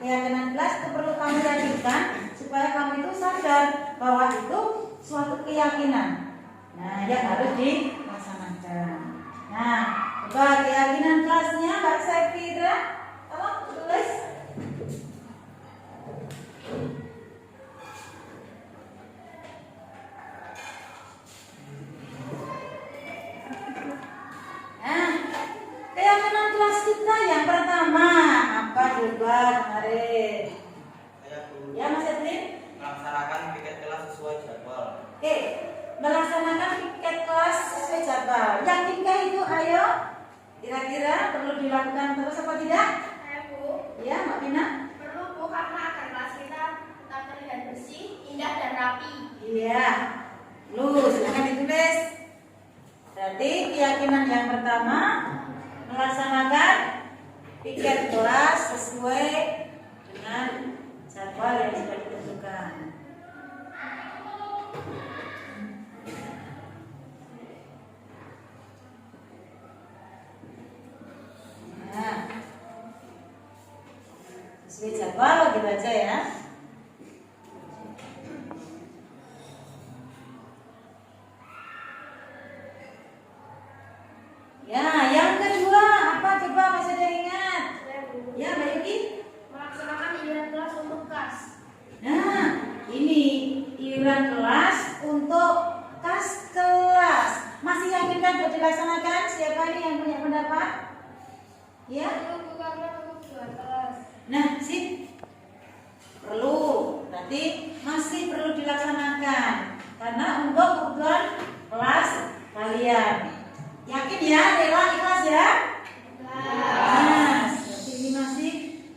keyakinan kelas itu perlu kamu yakinkan supaya kamu itu sadar bahwa itu suatu keyakinan. Nah, yang harus dilaksanakan. Nah, coba keyakinan kelasnya Mbak Safira, tolong tulis. Nah, keyakinan kelas kita yang pertama apa coba kemarin? Ya Mas Edwin? Melaksanakan piket kelas sesuai jadwal. Oke, melaksanakan piket kelas sesuai jadwal. Yakinkah itu? Ayo, kira-kira perlu dilakukan terus apa tidak? Saya Bu, Ya, Mbak Pina? perlu Bu karena agar kelas kita tetap terlihat bersih, indah dan rapi. Iya. Lu silakan ditulis. Berarti keyakinan yang pertama melaksanakan piket kelas sesuai dengan jadwal yang sudah ditentukan. Nah, sesuai jadwal gitu aja ya. Ya, yang kedua apa coba masih ada ingat? Saya Bu, Ya, Mbak Yuki. melaksanakan iuran kelas untuk kas. Nah, ini iuran kelas untuk kas kelas. Masih yakinkan buat dilaksanakan? Siapa ini yang punya pendapat? Ya. Perlu Bu karena untuk jual kelas. Nah, sip. Perlu. Berarti masih perlu dilaksanakan karena untuk kebutuhan kelas kalian. Yakin ya, Dewa, ikhlas ya? Nah, berarti ini masih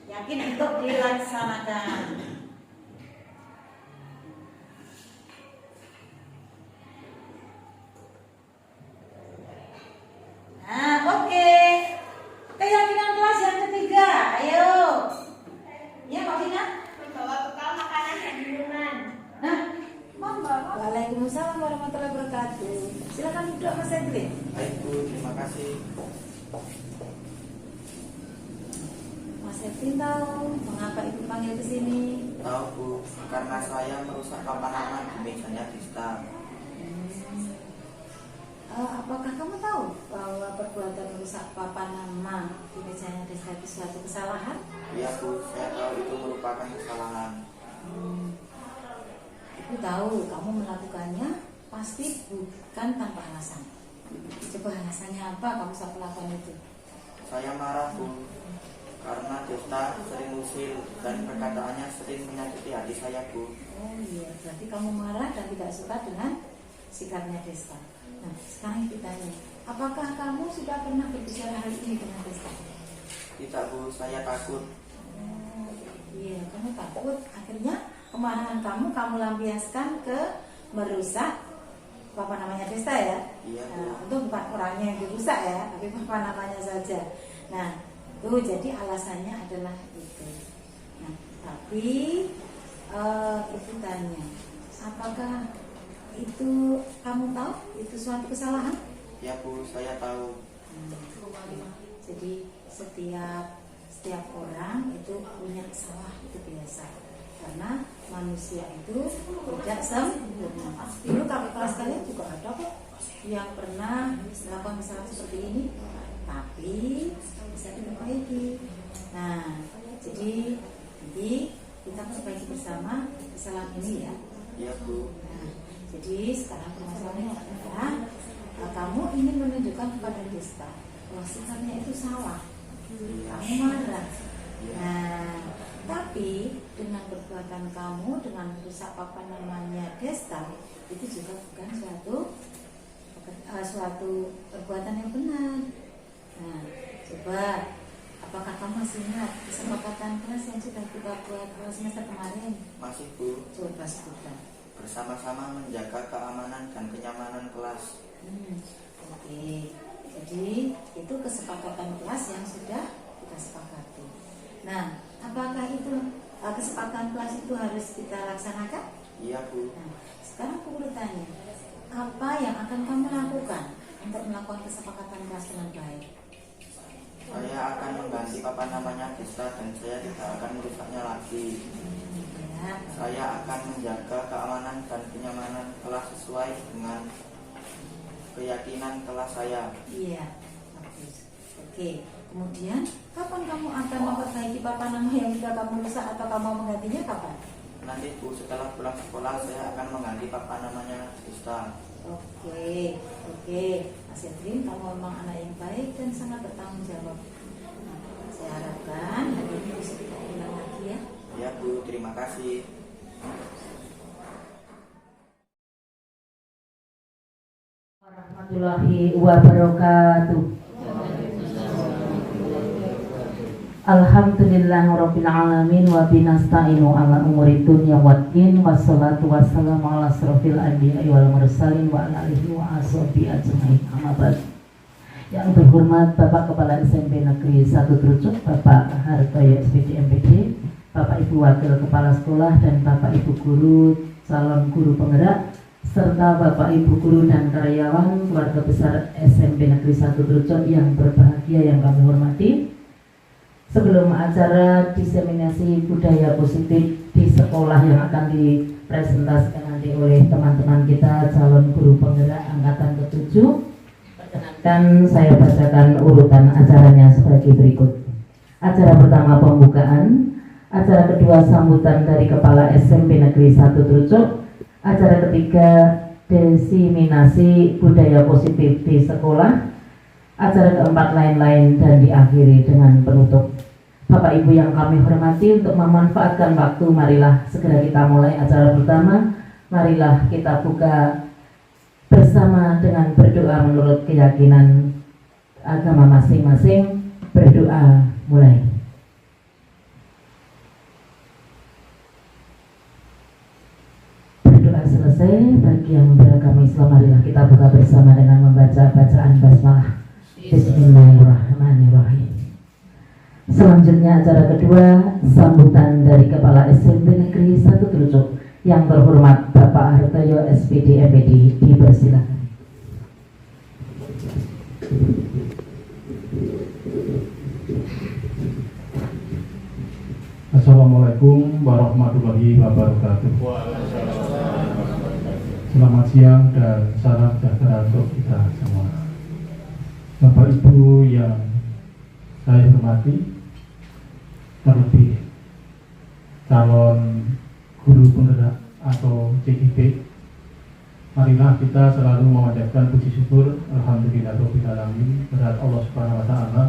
yakin untuk dilaksanakan. Nah, oke. Keyakinan kelas yang ketiga, ayo. Ya, Mbak Vina? Membawa bekal makanan dan minuman. Nah, monggo. Waalaikumsalam warahmatullahi wabarakatuh. Silakan duduk Mas Edwin. Baik Bu, terima kasih. Mas Edwin tahu mengapa ibu panggil ke sini? Tahu Bu, karena saya merusak papan aman di mejanya Dista. Apakah kamu tahu bahwa perbuatan merusak papan nama di mejanya Desta itu suatu kesalahan? Iya Bu, saya tahu itu merupakan kesalahan. Ibu tahu kamu melakukannya pasti bukan tanpa alasan. Coba alasannya apa kamu sampai melakukan itu? Saya marah Bu, karena Desta sering usil dan perkataannya sering menyakiti hati saya Bu. Oh iya, berarti kamu marah dan tidak suka dengan sikapnya Desta. Nah, sekarang kita tanya, apakah kamu sudah pernah berbicara hal ini dengan Desta? Tidak Bu, saya takut. Iya, kamu takut. Akhirnya kemarahan kamu lampiaskan ke merusak apa namanya Desta ya? Iya Bu. Nah, untuk bukan orangnya yang dirusak ya, tapi apa namanya saja. Nah, tuh jadi alasannya adalah itu. Nah, tapi ibu tanya, apakah itu kamu tahu itu suatu kesalahan? Ya Bu, saya tahu. Jadi setiap orang itu punya salah, itu biasa. Karena manusia itu tidak sempurna. Dulu kakak kelas kalian juga ada kok yang pernah melakukan kesalahan seperti ini, tapi bisa diperbaiki. Nah, jadi nanti kita perbaiki bersama kesalahan ini ya. Iya Bu. Nah, jadi sekarang permasalahannya adalah kamu ingin menunjukkan kepada Desta bahwa sikapnya itu salah. Kamu marah. Nah, tapi dengan perbuatan kamu dengan merusak papan namanya Desta itu juga bukan suatu perbuatan yang benar. Nah, coba apakah kamu masih ingat kesepakatan kelas yang sudah kita buat semester kemarin? Masih Bu. Coba sebutkan. Bersama-sama menjaga keamanan dan kenyamanan kelas. Oke. Jadi itu kesepakatan kelas yang sudah kita sepakati. Nah, apakah itu kesepakatan kelas itu harus kita laksanakan? Iya Bu. Nah, sekarang aku bertanya, apa yang akan kamu lakukan untuk melakukan kesepakatan kelas dengan baik? Saya akan mengganti papan desa dan saya tidak akan merusaknya lagi. Ya. Saya akan menjaga keamanan dan kenyamanan kelas sesuai dengan keyakinan kelas saya. Iya, bagus. Oke, kemudian kapan kamu akan memperbaiki papan nama yang sudah kamu rusak atau kamu menggantinya kapan? Nanti Bu, setelah pulang sekolah saya akan mengganti papan namanya Ustaz. Oke, Mas Edwin, kamu memang anak yang baik dan sangat bertanggung jawab. Nah, saya harapkan hari ini bisa kita ulang lagi ya. Ya Bu, terima kasih. Warahmatullahi wabarakatuh. Alhamdulillahirabbil alamin wa binasta'inu ala umuri dunya waddin wassalatu wassalamu ala asrofil anbiya'i wal mursalin wa ala alihi wa ashabihi ajmain. Amma ba'd. Yang terhormat Bapak Kepala SMP Negeri 1 Trucuk, Bapak Hartoyo SPD MPD, Bapak Ibu Wakil Kepala Sekolah dan Bapak Ibu Guru, calon guru penggerak, serta Bapak Ibu Guru dan karyawan keluarga besar SMP Negeri 1 Trucuk yang berbahagia yang kami hormati. Sebelum acara diseminasi budaya positif di sekolah yang akan dipresentasikan nanti oleh teman-teman kita calon guru penggerak angkatan ke-7, perkenankan saya bacakan urutan acaranya sebagai berikut. Acara pertama pembukaan, acara kedua sambutan dari Kepala SMP Negeri 1 Trucuk, acara ketiga diseminasi budaya positif di sekolah, acara keempat lain-lain, dan diakhiri dengan penutup. Bapak Ibu yang kami hormati, untuk memanfaatkan waktu, marilah segera kita mulai acara pertama. Marilah kita buka bersama dengan berdoa menurut keyakinan agama masing-masing. Berdoa mulai. Berdoa selesai, bagi yang beragama Islam marilah kita buka bersama dengan membaca bacaan basmalah. Bismillahirrahmanirrahim. Selanjutnya acara kedua, sambutan dari Kepala SMP Negeri 1 Trucuk. Yang terhormat Bapak Hartoyo SPD MPD, dipersilakan. Assalamualaikum warahmatullahi wabarakatuh. Selamat siang dan salam sejahtera untuk kita semua. Bapak Ibu yang saya hormati, terlebih calon guru penggerak atau CGP, marilah kita selalu memanjatkan puji syukur alhamdulillahirabbil alamin kepada Allah Subhanahu wa taala,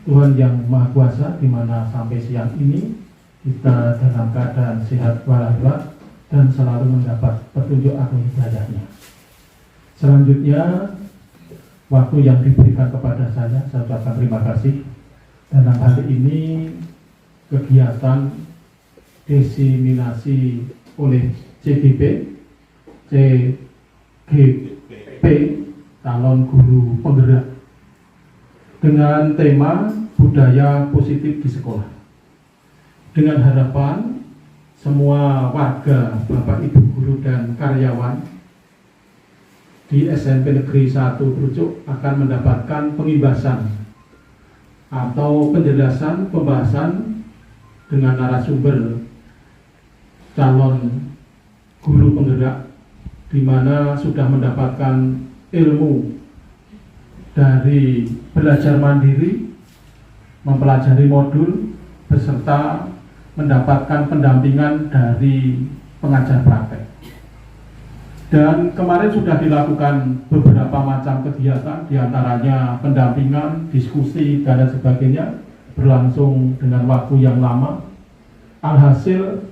Tuhan yang Maha Kuasa, di mana sampai siang ini kita dalam keadaan sehat walafiat dan selalu mendapat petunjuk atau hidayahnya. Selanjutnya, waktu yang diberikan kepada saya ucapkan terima kasih. Dalam hari ini kegiatan diseminasi oleh CGP calon guru penggerak dengan tema budaya positif di sekolah, dengan harapan semua warga, Bapak Ibu guru dan karyawan di SMP Negeri 1 Trucuk akan mendapatkan pengibasan atau penjelasan pembahasan dengan narasumber calon guru penggerak, di mana sudah mendapatkan ilmu dari belajar mandiri, mempelajari modul, beserta mendapatkan pendampingan dari pengajar praktek. Dan kemarin sudah dilakukan beberapa macam kegiatan, diantaranya pendampingan, diskusi, dan sebagainya, berlangsung dengan waktu yang lama. Alhasil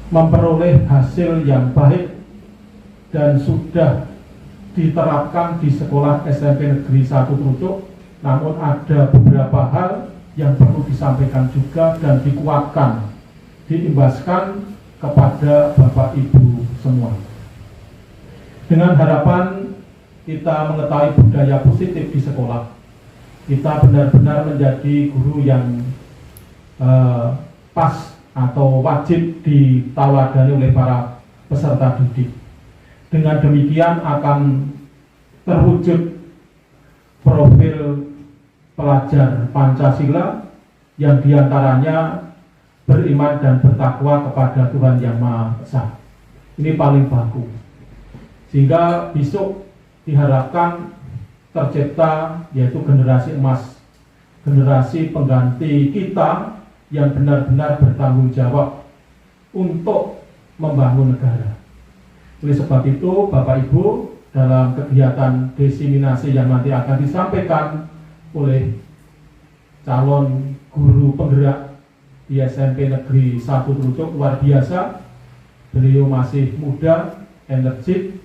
memperoleh hasil yang baik dan sudah diterapkan di sekolah SMP Negeri 1 Trucuk. Namun ada beberapa hal yang perlu disampaikan juga dan dikuatkan, diimbaskan kepada Bapak Ibu semua. Dengan harapan kita mengetahui budaya positif di sekolah, kita benar-benar menjadi guru yang pas atau wajib ditaladani oleh para peserta didik. Dengan demikian akan terwujud profil pelajar Pancasila yang diantaranya beriman dan bertakwa kepada Tuhan Yang Maha Esa. Ini paling baku. Sehingga besok diharapkan tercipta yaitu generasi emas, generasi pengganti kita yang benar-benar bertanggung jawab untuk membangun negara. Oleh sebab itu, Bapak Ibu, dalam kegiatan diseminasi yang nanti akan disampaikan oleh calon guru penggerak di SMP Negeri 1 Trucuk, luar biasa. Beliau masih muda, energik,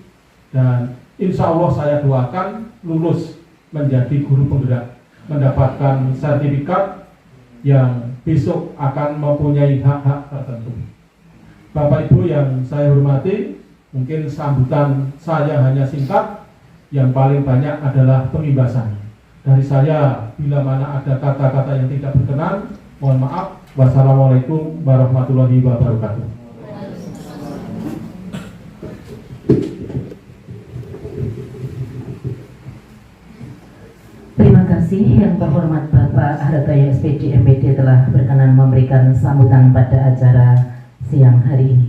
dan insya Allah saya doakan lulus menjadi guru penggerak, mendapatkan sertifikat yang besok akan mempunyai hak-hak tertentu. Bapak Ibu yang saya hormati, mungkin sambutan saya hanya singkat, yang paling banyak adalah pengimbasan. Dari saya, bila mana ada kata-kata yang tidak berkenan, mohon maaf. Wassalamualaikum warahmatullahi wabarakatuh. Terima kasih yang terhormat Bapak Hartoyo SPD MPD telah berkenan memberikan sambutan pada acara siang hari ini.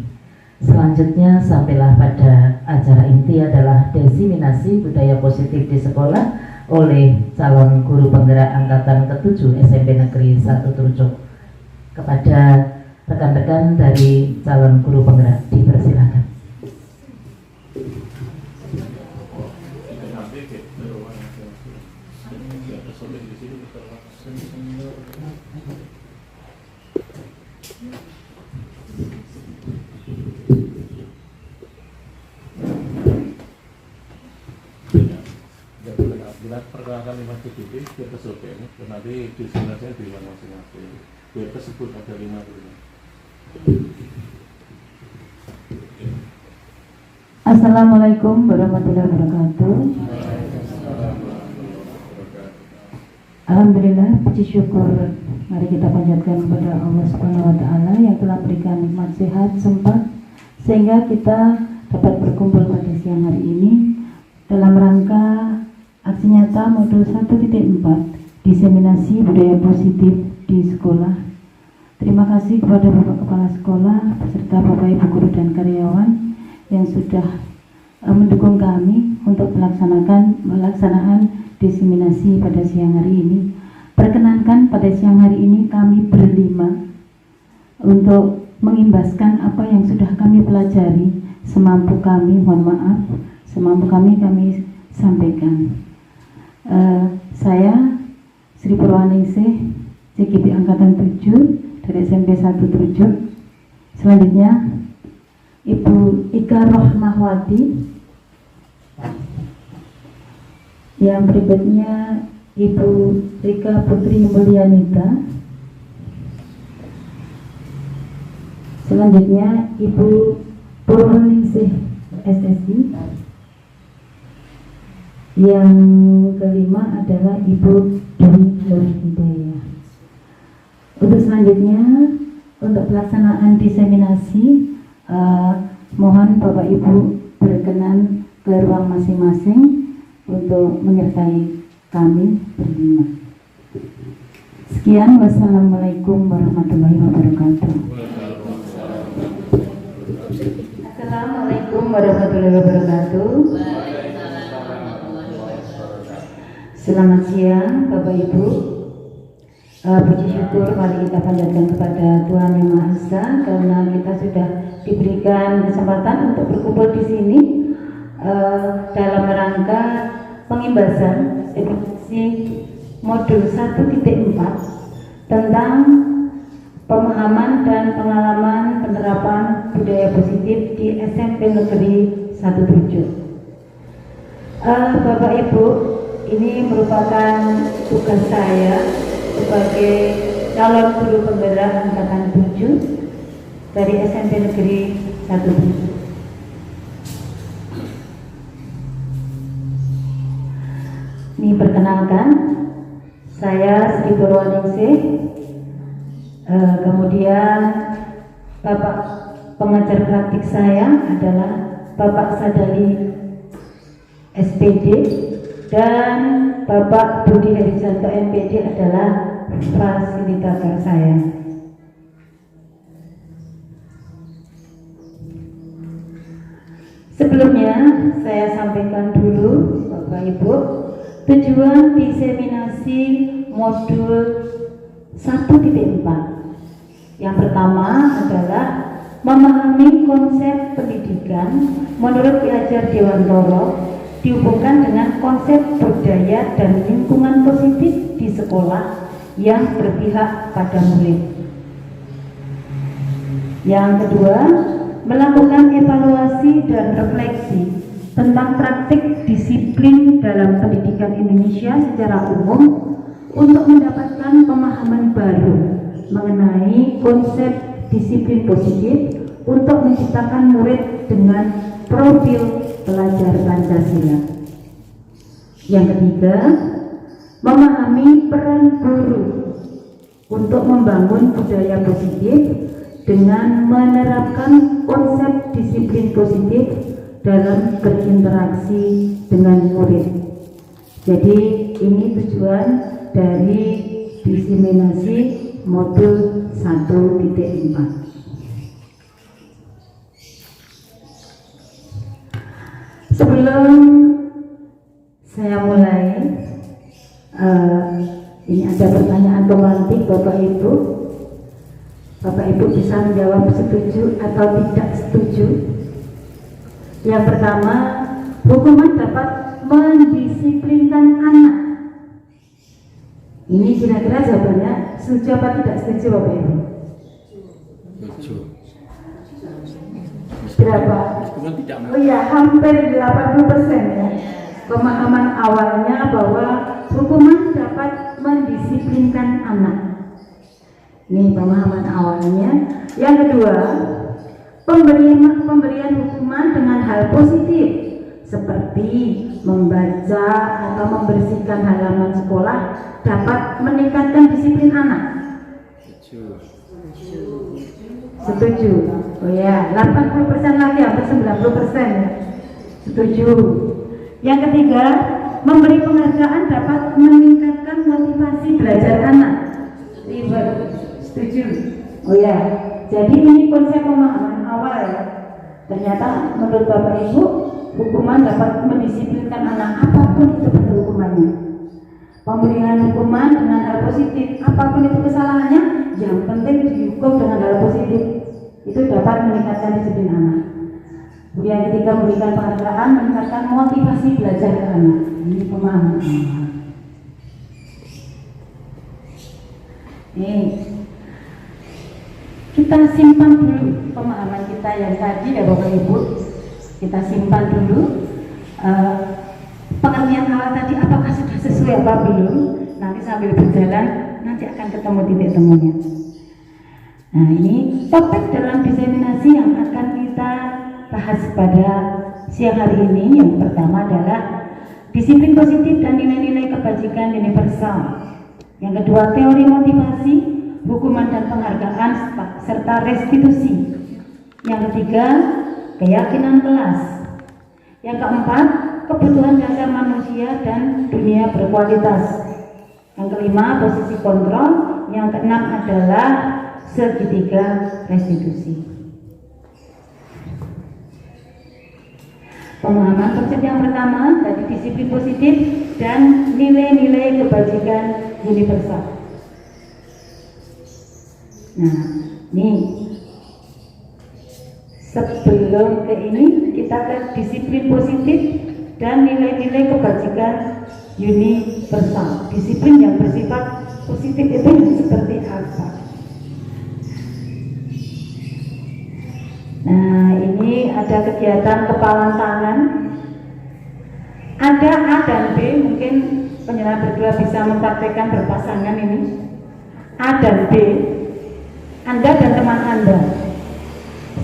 Selanjutnya sampailah pada acara inti adalah diseminasi budaya positif di sekolah oleh calon guru penggerak angkatan ke-7 SMP Negeri 1 Trucuk. Kepada rekan-rekan dari calon guru penggerak dipersilakan. Perkenalkan 5 titik biar kesoke ini, nanti diseminasinya di mana masing-masing. Biar tersebut ada 5 dulu. Assalamualaikum warahmatullahi wabarakatuh. Alhamdulillah, puji syukur mari kita panjatkan kepada Allah Subhanahu wa taala yang telah berikan nikmat sehat sempat sehingga kita dapat berkumpul pada siang hari ini dalam rangka aksi nyata modul 1.4 diseminasi budaya positif di sekolah. Terima kasih kepada Bapak Kepala Sekolah beserta Bapak Ibu guru dan karyawan yang sudah mendukung kami untuk pelaksanaan diseminasi pada siang hari ini. Perkenankan pada siang hari ini kami berlima untuk mengimbaskan apa yang sudah kami pelajari semampu kami, mohon maaf, semampu kami sampaikan. Saya Sri Purwaningsih, CGP Angkatan 7 dari SMP 1 Trucuk. Selanjutnya Ibu Ika Rohmahwati. Yang berikutnya Ibu Rika Putri Mulyanita. Selanjutnya Ibu Purwaningsih SSI. Yang kelima adalah Ibu Dewi Hidayah. Untuk selanjutnya, untuk pelaksanaan diseminasi, mohon Bapak Ibu berkenan ke ruang masing-masing untuk menyertai kami berlima. Sekian, wassalamualaikum warahmatullahi wabarakatuh. Assalamualaikum warahmatullahi wabarakatuh. Selamat siang Bapak Ibu. Puji syukur mari kita panjatkan kepada Tuhan Yang Maha Esa karena kita sudah diberikan kesempatan untuk berkumpul di sini dalam rangka pengimbasan seminasi modul 1.4 tentang pemahaman dan pengalaman penerapan budaya positif di SMP Negeri 1 Trucuk. Bapak Ibu, ini merupakan tugas saya sebagai calon guru penggerak angkatan 7 dari SMP Negeri 1 Trucuk. Ini perkenalkan, saya Sri Purwaningsih, kemudian Bapak pengajar praktik saya adalah Bapak Sadali SPD, dan Bapak Budi Herijanto MPD adalah fasilitator saya. Sebelumnya saya sampaikan dulu Bapak Ibu tujuan diseminasi modul 1.4. Yang pertama adalah memahami konsep pendidikan menurut Ki Hajar Dewantoro dihubungkan dengan konsep budaya dan lingkungan positif di sekolah yang berpihak pada murid. Yang kedua, melakukan evaluasi dan refleksi tentang praktik disiplin dalam pendidikan Indonesia secara umum untuk mendapatkan pemahaman baru mengenai konsep disiplin positif untuk menciptakan murid dengan profil pelajar Pancasila. Yang ketiga, memahami peran guru untuk membangun budaya positif dengan menerapkan konsep disiplin positif dalam berinteraksi dengan murid. Jadi ini tujuan dari diseminasi modul 1.4. Sebelum saya mulai, ini ada pertanyaan pemantik Bapak Ibu. Bapak Ibu bisa menjawab setuju atau tidak setuju. Yang pertama, hukuman dapat mendisiplinkan anak. Ini kira-kira jawabannya setuju atau tidak setuju Bapak Ibu? Setuju. Berapa? Oh iya, hampir 80% ya. Pemahaman awalnya bahwa hukuman dapat mendisiplinkan anak. Ini pemahaman awalnya. Yang kedua, pemberian hukuman dengan hal positif seperti membaca atau membersihkan halaman sekolah dapat meningkatkan disiplin anak. Setuju. Oh ya, 80% lagi, hampir 90% ya. Setuju. Yang ketiga, memberi penghargaan dapat meningkatkan motivasi belajar anak. Setuju. Oh ya, jadi ini konsep pemahaman awal ya. Ternyata menurut Bapak Ibu, hukuman dapat mendisiplinkan anak, apapun itu bentuk hukumannya. Pemberian hukuman dengan hal positif, apapun itu kesalahannya, yang penting dihukum dengan hal positif, itu dapat meningkatkan disiplin anak. Yang ketiga, memberikan penghargaan meningkatkan motivasi belajar anak. Ini pemahaman awal. Kita simpan dulu pemahaman kita yang tadi ya Bapak Ibu. Kita simpan dulu pengertian awal tadi, apakah sudah sesuai apa belum. Nanti sambil berjalan nanti akan ketemu titik temunya. Nah, ini topik dalam diseminasi yang akan kita bahas pada siang hari ini. Yang pertama adalah disiplin positif dan nilai-nilai kebajikan universal. Yang kedua, teori motivasi, hukuman dan penghargaan serta restitusi. Yang ketiga, keyakinan kelas. Yang keempat, kebutuhan dasar manusia dan dunia berkualitas. Yang kelima, posisi kontrol. Yang keenam adalah segitiga restitusi. Pemahaman konsep yang pertama tadi disiplin positif dan nilai-nilai kebajikan universal. Nah, nih sebelum ke ini kita ke disiplin positif dan nilai-nilai kebajikan universal. Disiplin yang bersifat positif itu seperti apa? Nah, ini ada kegiatan kepalan tangan. Ada A dan B, mungkin penyelenggara berdua bisa mempraktekkan berpasangan ini. A dan B, Anda dan teman Anda.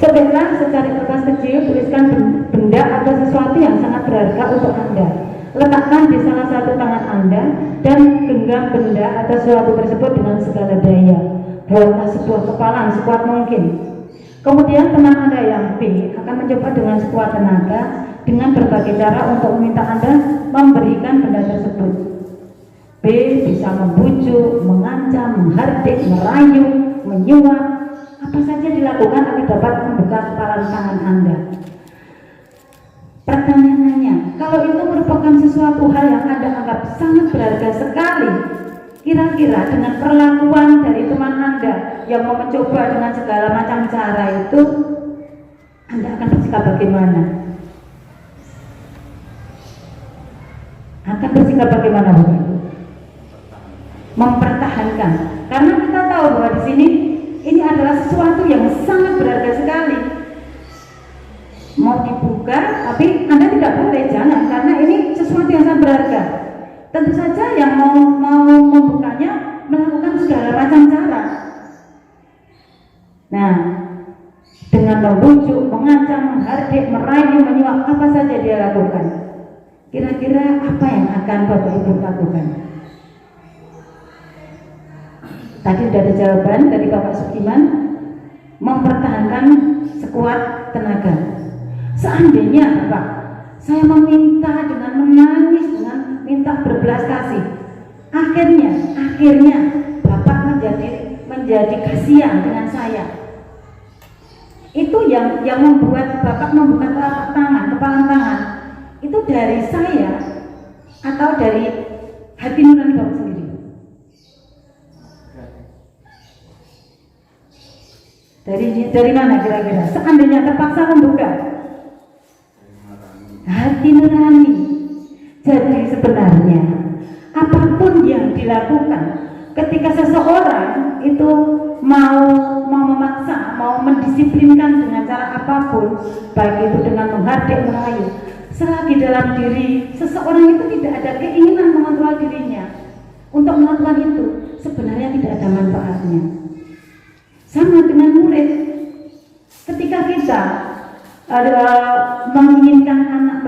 Sebenarnya secari kertas kecil, tuliskan benda atau sesuatu yang sangat berharga untuk Anda. Letakkan di salah satu tangan Anda dan genggam benda atau sesuatu tersebut dengan segala daya. Buatlah sebuah kepalan sekuat mungkin. Kemudian teman Anda yang B akan mencoba dengan sekuat tenaga dengan berbagai cara untuk meminta Anda memberikan benda tersebut. membujuk, mengancam, menghardik, merayu, menyuap, apa saja dilakukan agar dapat membuka kepalan tangan Anda. Pertanyaannya, kalau itu merupakan sesuatu hal yang Anda anggap sangat berharga sekali, kira-kira dengan perlakuan dari teman Anda yang mau mencoba dengan segala macam cara itu, Anda akan bersikap bagaimana? Akan bersikap bagaimana, Bapak Ibu? Mempertahankan. Karena kita tahu bahwa di sini ini adalah sesuatu yang sangat berharga sekali. Mau dibuka, tapi Anda tidak boleh, jangan, karena ini sesuatu yang sangat berharga. Tentu saja yang mau membukanya melakukan segala macam cara. Nah, dengan membujuk, mengancam, menghardik, merayu, menyuap, apa saja dia lakukan. Kira-kira apa yang akan Bapak Ibu lakukan? Tadi sudah ada jawaban dari Bapak Sukiman, mempertahankan sekuat tenaga. Seandainya Bapak, saya meminta dengan menangis, dengan minta berbelas kasih, akhirnya Bapak menjadi kasihan dengan saya. Itu yang membuat Bapak membuka telapak tangan, kepala tangan. Itu dari saya atau dari hati nurani Bapak sendiri? Dari mana kira-kira? Seandainya terpaksa membuka, hati nurani. Jadi sebenarnya apapun yang dilakukan ketika seseorang itu mau memaksa, mau mendisiplinkan dengan cara apapun, baik itu dengan menghardik, merayu, selagi dalam diri seseorang itu tidak ada keinginan mengontrol dirinya untuk melakukan itu, sebenarnya tidak ada manfaatnya. Sama dengan murid, ketika kita menginginkan anak,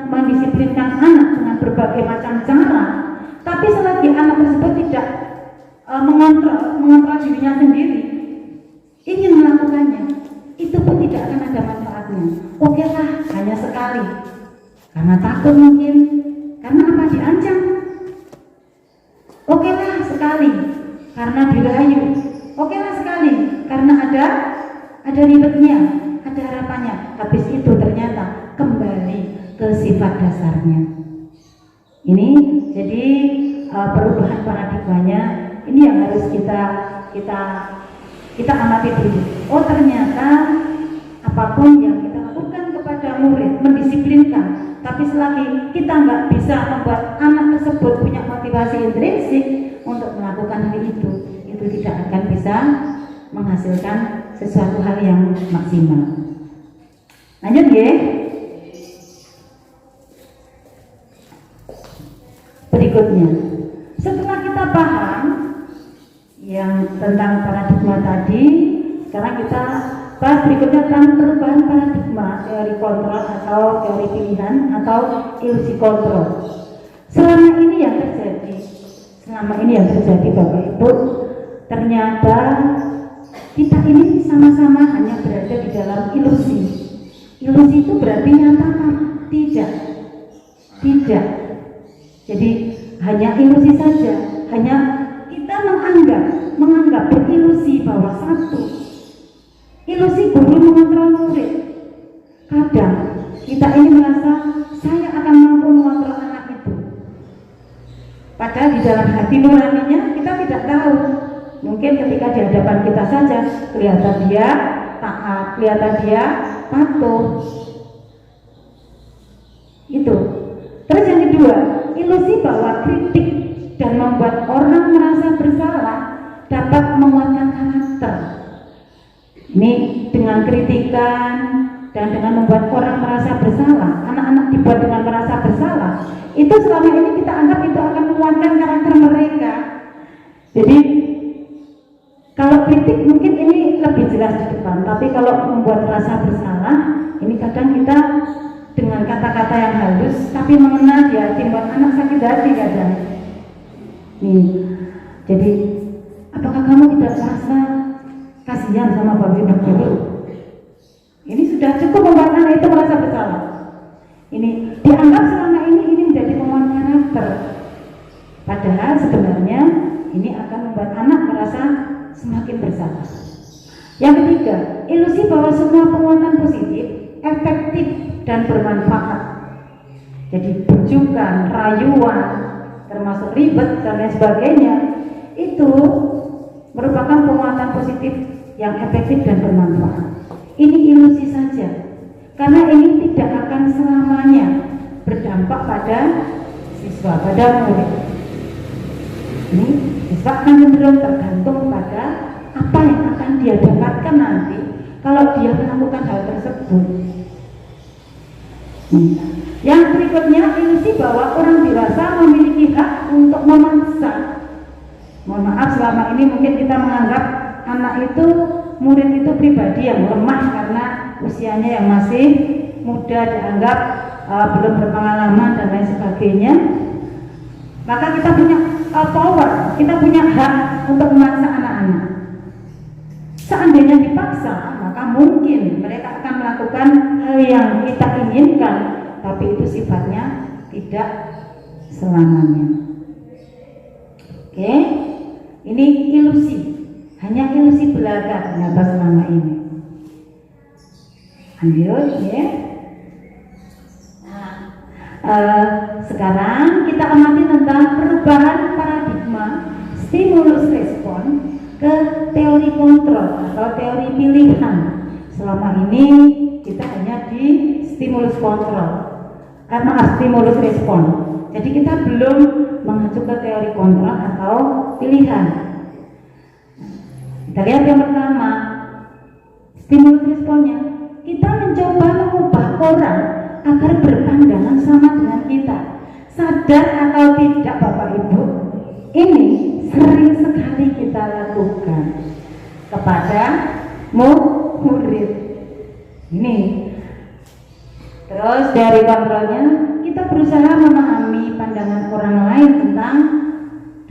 mendisiplinkan anak dengan berbagai macam cara, tapi selagi anak tersebut tidak mengontrol dirinya sendiri, ingin melakukannya, itu pun tidak akan ada manfaatnya. Oke lah, hanya sekali, karena takut mungkin, karena apa, diancam. Oke lah sekali, karena dirayu. Oke lah sekali, karena ada ribetnya, ada harapannya. Habis itu ternyata kembali ke sifat dasarnya. Ini jadi perubahan paradigmanya. Ini yang harus kita amati dulu. Oh, ternyata apapun yang kita lakukan kepada murid, mendisiplinkan, tapi selagi kita nggak bisa membuat anak tersebut punya motivasi intrinsik untuk melakukan hal itu tidak akan bisa menghasilkan sesuatu hal yang maksimal. Lanjut ya. Berikutnya, setelah kita paham yang tentang paradigma tadi, sekarang kita bahas berikutnya tentang perubahan paradigma, teori kontrol atau teori pilihan atau ilusi kontrol. Selama ini yang terjadi Bapak Ibu, ternyata kita ini sama-sama hanya berada di dalam ilusi. Ilusi itu berarti nyata kan? Tidak. Jadi hanya ilusi saja, hanya kita menganggap berilusi bahwa satu, ilusi guru mengontrol murid. Kadang kita ini merasa saya akan mampu mengontrol anak itu, padahal di dalam hati nuraninya kita tidak tahu. Mungkin ketika di hadapan kita saja kelihatan dia taat, kelihatan dia patuh. Itu. Terus yang kedua, ilusi bahwa kritik dan membuat orang merasa bersalah dapat menguatkan karakter. Ini dengan kritikan dan dengan membuat orang merasa bersalah, anak-anak dibuat dengan merasa bersalah, itu selama ini kita anggap itu akan menguatkan karakter mereka. Jadi kalau kritik mungkin ini lebih jelas di depan, tapi kalau membuat rasa bersalah, ini kadang kita dengan kata-kata yang halus, tapi mengena di hati, buat anak sakit hati kadang. Nih, jadi apakah kamu tidak merasa kasihan sama babi dulu? Ini sudah cukup membuat anak itu merasa bersalah. Ini dianggap selama ini menjadi penguat karakter. Padahal sebenarnya ini akan membuat anak merasa semakin bersalah. Yang ketiga, ilusi bahwa semua penguatan positif efektif dan bermanfaat. Jadi bujukan, rayuan, termasuk ribet dan lain sebagainya, itu merupakan penguatan positif yang efektif dan bermanfaat. Ini ilusi saja, karena ini tidak akan selamanya berdampak pada siswa, pada murid. Ini siswa akan cenderung tergantung pada apa yang akan dia dapatkan nanti kalau dia melakukan hal tersebut. Yang berikutnya, ilusi bahwa orang dewasa memiliki hak untuk memaksa. Mohon maaf, selama ini mungkin kita menganggap anak itu, murid itu pribadi yang lemah karena usianya yang masih muda, dianggap belum berpengalaman dan lain sebagainya. Maka kita punya power, kita punya hak untuk memaksa anak-anak. Seandainya dipaksa, maka mungkin mereka akan melakukan hal yang kita inginkan, tapi itu sifatnya tidak selamanya. Oke, ini ilusi, hanya ilusi belaka ternyata selama ini. Lanjut, ya. Sekarang kita amati tentang perubahan paradigma stimulus respon ke teori kontrol atau teori pilihan. Selama ini kita hanya di stimulus kontrol, stimulus respon. Jadi kita belum mengacu ke teori kontrol atau pilihan. Kita lihat yang pertama, stimulus responnya. Kita mencoba mengubah orang agar berpandangan sama dengan kita. Sadar atau tidak Bapak Ibu, ini sering sekali kita lakukan kepada murid. Ini. Terus dari kontrolnya, kita berusaha memahami pandangan orang lain tentang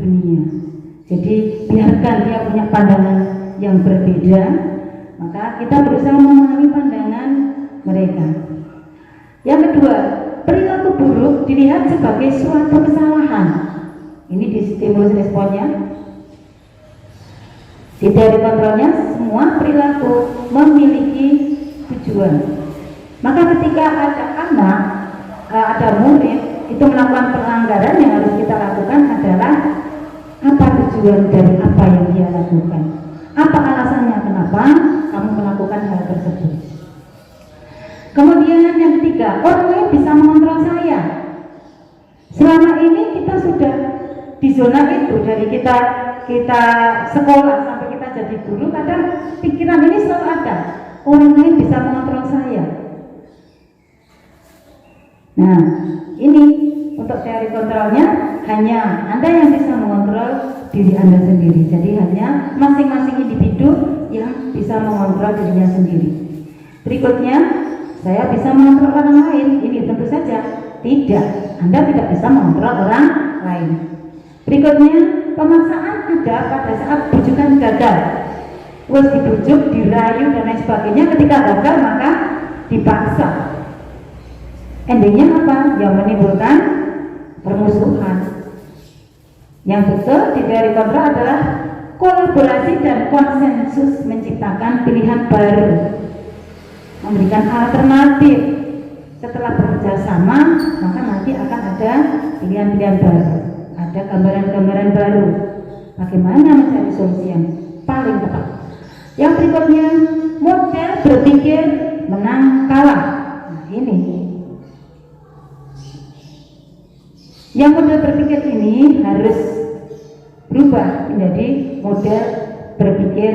dunia. Jadi biarkan dia punya pandangan yang berbeda, maka kita berusaha memahami pandangan mereka. Yang kedua, perilaku buruk dilihat sebagai suatu kesalahan. Ini di stimulus responnya. Di teori kontrolnya, semua perilaku memiliki tujuan. Maka ketika ada anak, ada murid itu melakukan pelanggaran, yang harus kita lakukan adalah apa tujuan dari apa yang dia lakukan, apa alasannya kenapa kamu melakukan hal tersebut. Kemudian yang ketiga, orang lain bisa mengontrol saya. Selama ini kita sudah di zona itu, dari kita sekolah sampai kita jadi guru, kadang pikiran ini selalu ada, orang lain bisa mengontrol saya. Nah, ini untuk teori kontrolnya hanya Anda yang bisa mengontrol diri Anda sendiri. Jadi hanya masing-masing individu yang bisa mengontrol dirinya sendiri. Berikutnya, saya bisa mengontrol orang lain. Ini tentu saja tidak. Anda tidak bisa mengontrol orang lain. Berikutnya, pemaksaan ada pada saat bujukan gagal. Terus dibujuk, dirayu dan lain sebagainya. Ketika gagal maka dipaksa. Endingnya apa? Yang menimbulkan permusuhan. Yang betul di teori kontrol adalah kolaborasi dan konsensus menciptakan pilihan baru, memberikan alternatif. Setelah bekerja sama, maka nanti akan ada pilihan-pilihan baru, ada gambaran-gambaran baru, bagaimana mencari solusi yang paling tepat. Yang berikutnya, model berpikir menang kalah. Nah, ini yang model berpikir ini harus berubah menjadi model berpikir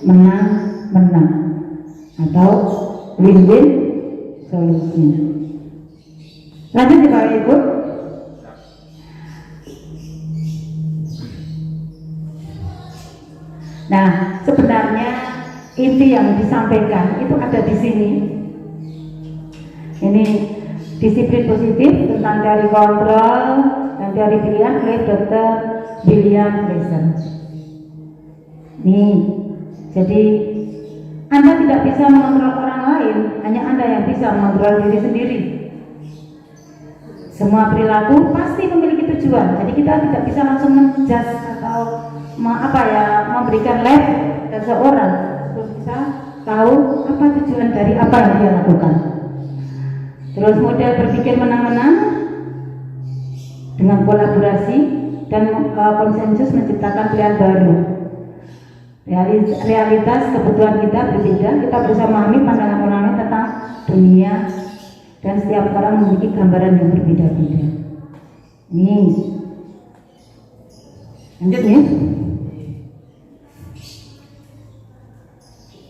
menang-menang atau win-win solution. Lanjut ya Bapak Ibu. Nah, sebenarnya inti yang disampaikan itu ada di sini. Ini disiplin positif tentang teori kontrol dan teori pilihan oleh Dr. William Glasser. Nih, jadi Anda tidak bisa mengontrol orang lain, hanya Anda yang bisa mengontrol diri sendiri. Semua perilaku pasti memiliki tujuan. tujuan. Jadi kita tidak bisa langsung menjudge atau memberikan label ke seorang. Terus bisa tahu apa tujuan dari apa yang dia lakukan. Terus model berpikir menang-menang dengan kolaborasi dan konsensus menciptakan pilihan baru. Realitas kebutuhan kita berbeda, kita berusaha memahami pandangan orang lain tentang dunia, dan setiap orang memiliki gambaran yang berbeda-beda. Nih, lanjut ya.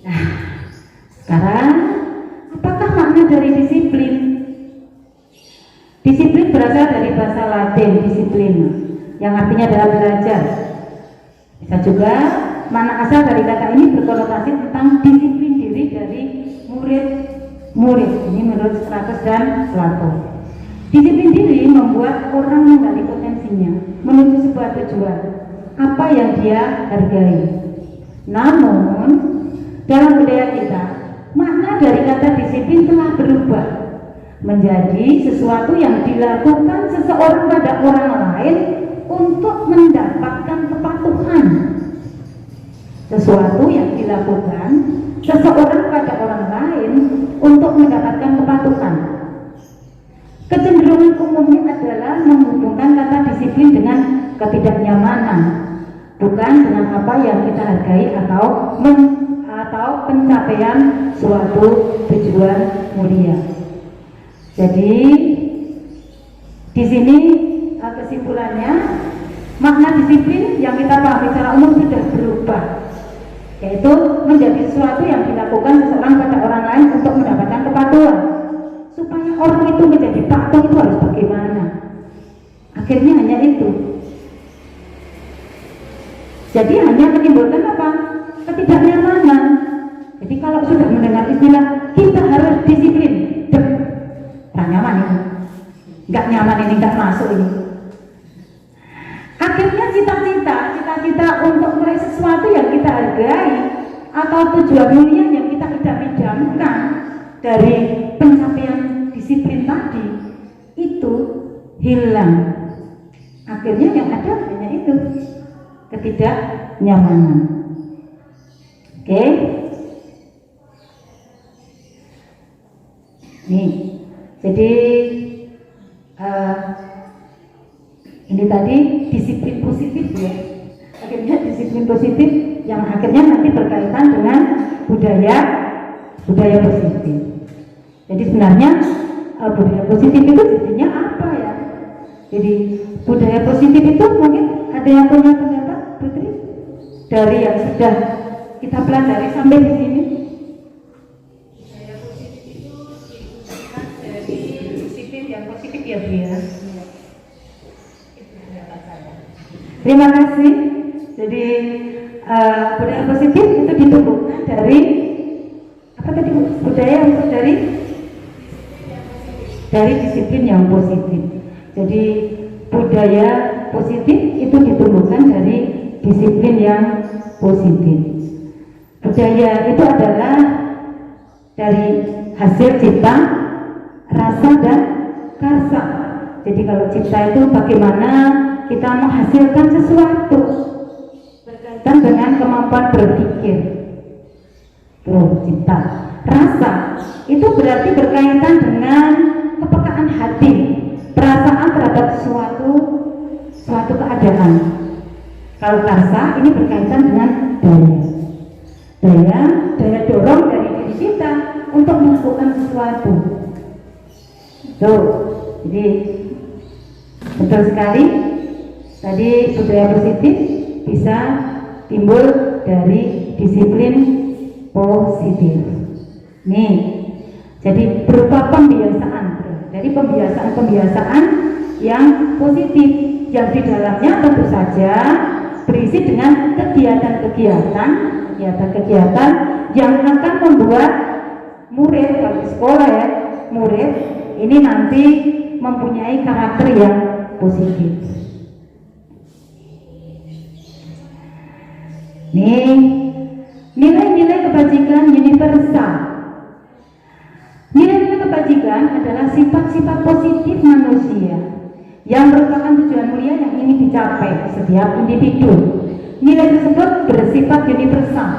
Nah, sekarang apakah makna dari disiplin? Disiplin berasal dari bahasa Latin disiplin, yang artinya adalah belajar. Bisa juga makna asal dari kata ini berkonotasi tentang disiplin diri dari murid. Ini menurut Stratus dan Plato. Disiplin diri membuat orang menggali potensinya menuju sebuah tujuan, apa yang dia hargai. Namun dalam budaya kita, makna dari kata disiplin telah berubah menjadi sesuatu yang dilakukan seseorang pada orang lain untuk mendapatkan kepatuhan. Sesuatu yang dilakukan seseorang pada orang lain untuk mendapatkan kepatuhan. Kecenderungan umumnya adalah menghubungkan kata disiplin dengan ketidaknyamanan, bukan dengan apa yang kita hargai atau pencapaian suatu tujuan mulia. Jadi di sini kesimpulannya, makna disiplin yang kita pahami secara umum sudah berubah, yaitu menjadi sesuatu yang dilakukan seseorang pada orang lain untuk mendapatkan kepatuhan. Supaya orang itu menjadi patuh itu harus bagaimana? Akhirnya hanya itu. Jadi hanya menimbulkan apa? Ketidaknyamanan. Jadi kalau sudah mendengar istilah kita harus disiplin, nggak nyaman ini, nggak nyaman ini, nggak masuk ini. Akhirnya cita-cita untuk meraih sesuatu yang kita hargai atau tujuan mulia yang kita idam-idamkan dari pencapaian disiplin tadi itu hilang. Akhirnya yang ada hanya itu, ketidaknyamanan. Oke. Nih, jadi ini tadi disiplin positif ya. Akhirnya disiplin positif yang akhirnya nanti berkaitan dengan budaya positif. Jadi sebenarnya budaya positif itu jadinya apa ya? Jadi budaya positif itu mungkin ada yang punya pendapat, Putri? Dari yang sudah kita pelajari sampai di sini. Budaya positif itu dilihat dari disiplin yang positif ya, Bu ya. Terima kasih. Jadi budaya positif itu ditumbuhkan dari apa tadi? Budaya yang dari disiplin yang positif. Jadi budaya positif itu ditumbuhkan dari disiplin yang positif. Budaya itu adalah dari hasil cipta, rasa dan karsa. Jadi kalau cipta itu bagaimana kita menghasilkan sesuatu berkaitan dengan kemampuan berpikir. Tuh, cipta. Rasa itu berarti berkaitan dengan kepekaan hati, perasaan terhadap suatu keadaan. Kalau karsa ini berkaitan dengan daya dorong dari diri kita untuk melakukan sesuatu. Tuh, jadi betul sekali. Tadi budaya positif bisa timbul dari disiplin positif. Nih, jadi berupa pembiasaan. Jadi pembiasaan yang positif yang di dalamnya tentu saja berisi dengan kegiatan-kegiatan yang akan membuat murid, kalau di sekolah ya, murid ini nanti mempunyai karakter yang positif. Nih, nilai-nilai kebajikan universal. Nilai-nilai kebajikan adalah sifat-sifat positif manusia yang merupakan tujuan mulia yang ingin dicapai setiap individu. Nilai tersebut bersifat universal,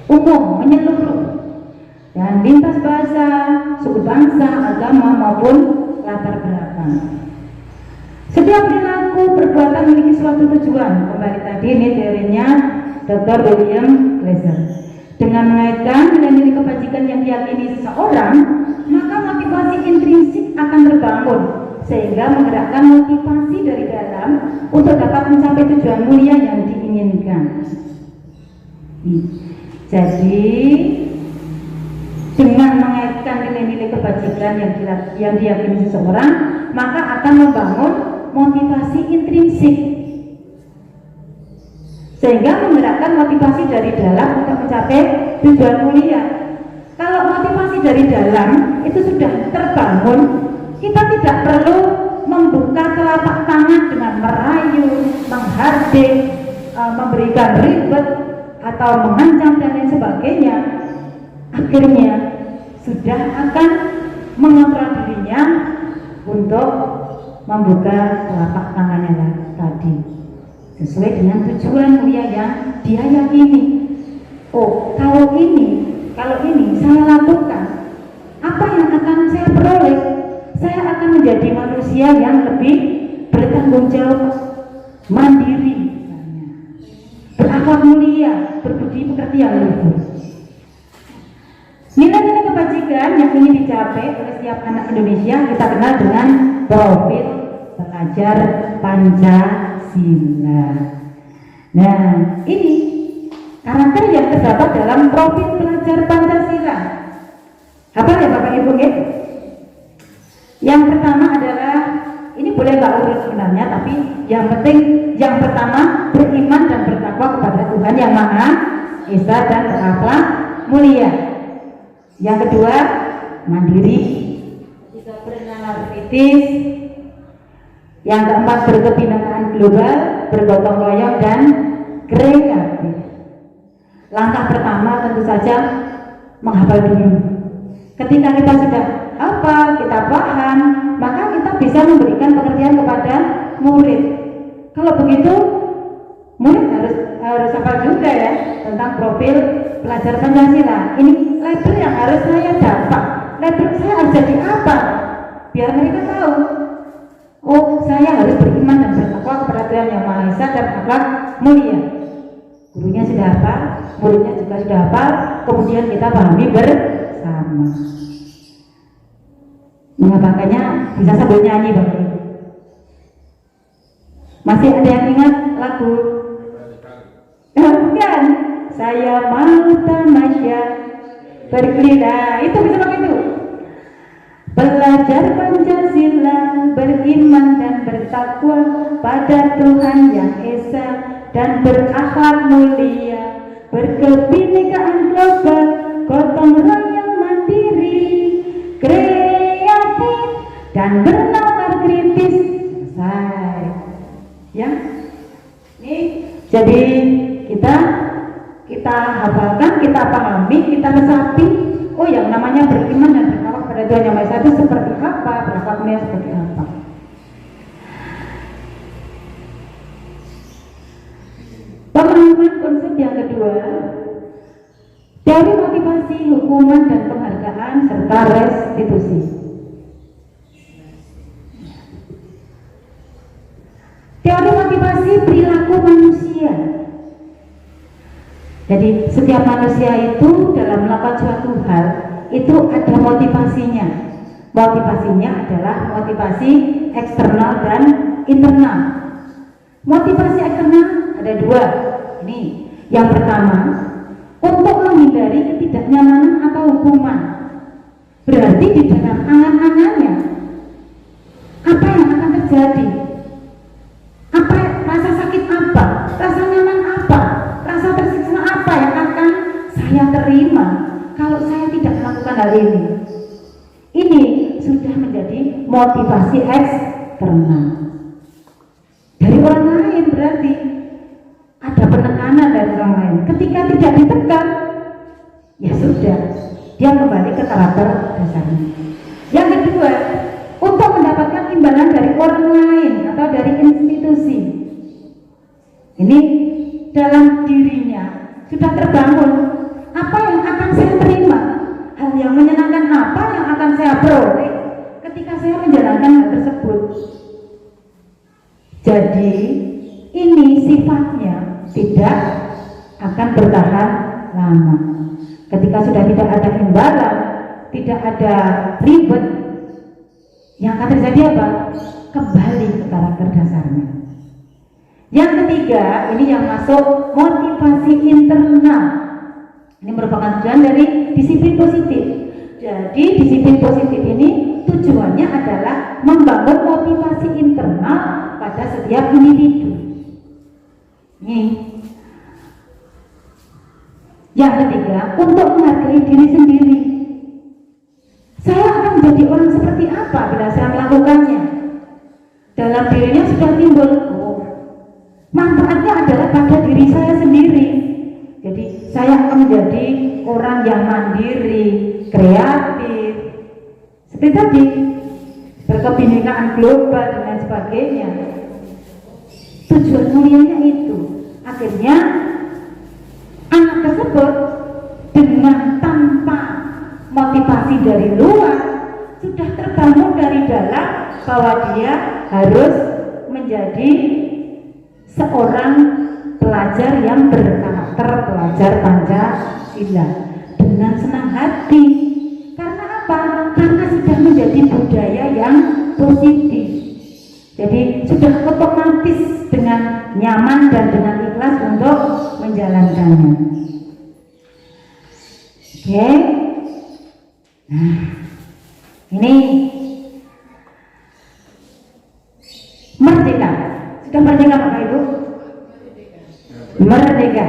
umum, menyeluruh, dan lintas bahasa, suku bangsa, agama maupun latar belakang. Setiap perilaku perbuatan memiliki suatu tujuan. Kembali tadi ini teorinya Dr. William Glasser. Dengan mengaitkan nilai-nilai kebajikan yang diyakini seseorang, maka motivasi intrinsik akan terbangun sehingga menggerakkan motivasi dari dalam untuk dapat mencapai tujuan mulia yang diinginkan. Jadi dengan mengaitkan nilai-nilai kebajikan yang diyakini seseorang, maka akan membangun motivasi intrinsik sehingga menggerakkan motivasi dari dalam untuk mencapai tujuan mulia. Kalau motivasi dari dalam itu sudah terbangun, kita tidak perlu membuka telapak tangan dengan merayu, menghardik, memberikan ribet atau mengancam dan lain sebagainya. Akhirnya sudah akan mengontrol dirinya untuk membuka telapak tangannya tadi sesuai dengan tujuan mulia yang dia yakini. Oh, kalau ini saya lakukan, apa yang akan saya peroleh? Saya akan menjadi manusia yang lebih bertanggung jawab, mandiri, berakhlak mulia, berbudi pekerti yang luhur. Nilai-nilai kebajikan yang ingin dicapai oleh setiap anak Indonesia kita kenal dengan profil pelajar Pancasila. Nah, ini karakter yang terdapat dalam profil pelajar Pancasila. Apa ya Bapak Ibu? Yang pertama adalah, ini boleh nggak urut sebenarnya, tapi yang penting yang pertama beriman dan bertakwa kepada Tuhan yang Maha Esa dan berakhlak mulia. Yang kedua mandiri, tidak bernalar kritis. Yang keempat berkebinaan global, bergotong royong dan kreatif. Langkah pertama tentu saja menghafal dulu. Ketika kita sudah hafal, kita paham, maka kita bisa memberikan pengertian kepada murid. Kalau begitu, murid harus hafal juga ya tentang profil pelajar Pancasila. Ini label yang harus saya dapat. Label saya harus jadi apa? Biar mereka tahu. Oh, saya harus beriman dan bertakwa kepada Tuhan yang Maha Esa dan berakhlak mulia. Gurunya sudah hafal, muridnya juga sudah hafal, kemudian kita pahami bersama. Mengatakannya bisa sambil nyanyi Bapak Ibu. Masih ada yang ingat lagu? Bukan. Saya mau tamasya berkelila. Itu bisa pakai itu. Belajar Pancasila, beriman dan bertakwa pada Tuhan yang Esa dan berakhlak mulia, berkebinekaan global, gotong royong mandiri, kreatif dan bernalar kritis. Selesai. Ya. Nih, jadi kita hafalkan, kita pahami, kita resapi. Oh, yang namanya beriman dan bertakwa kepada Tuhan yang Maha Esa itu seperti apa, berakhlak mulia seperti apa. Pemahaman konsep yang kedua, teori motivasi, hukuman dan penghargaan serta restitusi. Teori motivasi perilaku manusia. Jadi setiap manusia itu dalam melakukan suatu hal itu ada motivasinya. Motivasinya adalah motivasi eksternal dan internal. Motivasi eksternal ada dua. Ini yang pertama, untuk menghindari ketidaknyamanan atau hukuman. Berarti di dalam angan-angannya apa yang akan terjadi? Apa rasa sakit apa? Rasa nyaman apa? Rasa tersiksa apa yang akan saya terima kalau saya tidak melakukan hal ini? Ini sudah menjadi motivasi eksternal dari orang lain, berarti ada penekanan dari orang lain. Ketika tidak ditekan, ya sudah, dia kembali ke karakter dasarnya. Yang kedua, untuk mendapatkan imbalan dari orang lain atau dari institusi. Ini dalam dirinya sudah terbangun apa yang akan saya terima, hal yang menyenangkan apa yang akan saya peroleh ketika saya menjalankan hal tersebut. Jadi ini sifatnya tidak akan bertahan lama. Ketika sudah tidak ada imbalan, tidak ada ribet, yang akan terjadi apa? Kembali ke karakter dasarnya. Yang ketiga, ini yang masuk motivasi internal. Ini merupakan tujuan dari disiplin positif. Jadi disiplin positif ini tujuannya adalah membangun motivasi internal pada setiap individu. Nih. Yang ketiga, untuk menghargai diri sendiri. Saya akan menjadi orang seperti apa bila saya melakukannya? Dalam dirinya sudah timbul, manfaatnya adalah pada diri saya sendiri. Jadi saya akan menjadi orang yang mandiri, kreatif, seperti tadi, berkebinekaan global dan lain sebagainya. Tujuan mulianya itu, akhirnya anak tersebut dengan tanpa motivasi dari luar sudah terbangun dari dalam bahwa dia harus menjadi seorang pelajar yang berkarakter pelajar Pancasila dengan senang hati. Karena apa? Karena sudah menjadi budaya yang positif. Jadi sudah otomatis dengan nyaman dan dengan ikhlas untuk menjalankannya. Oke. Nah, ini merdeka. Sudah merdeka Bapak Ibu? Merdeka.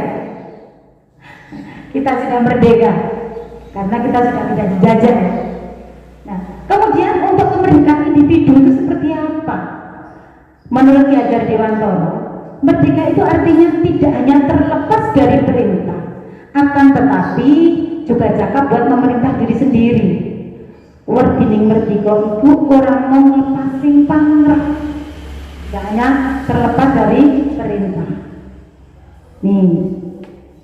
Kita sudah merdeka karena kita sudah tidak dijajah. Nah, kemudian untuk kemerdekaan individu itu seperti apa? Menurut Ki Hajar Dewantara, merdeka itu artinya tidak hanya terlepas dari perintah, akan tetapi juga cakap buat memerintah diri sendiri. Wardining merdeka itu orang mau ngepasing pangrah, tidak hanya terlepas dari perintah. Nih,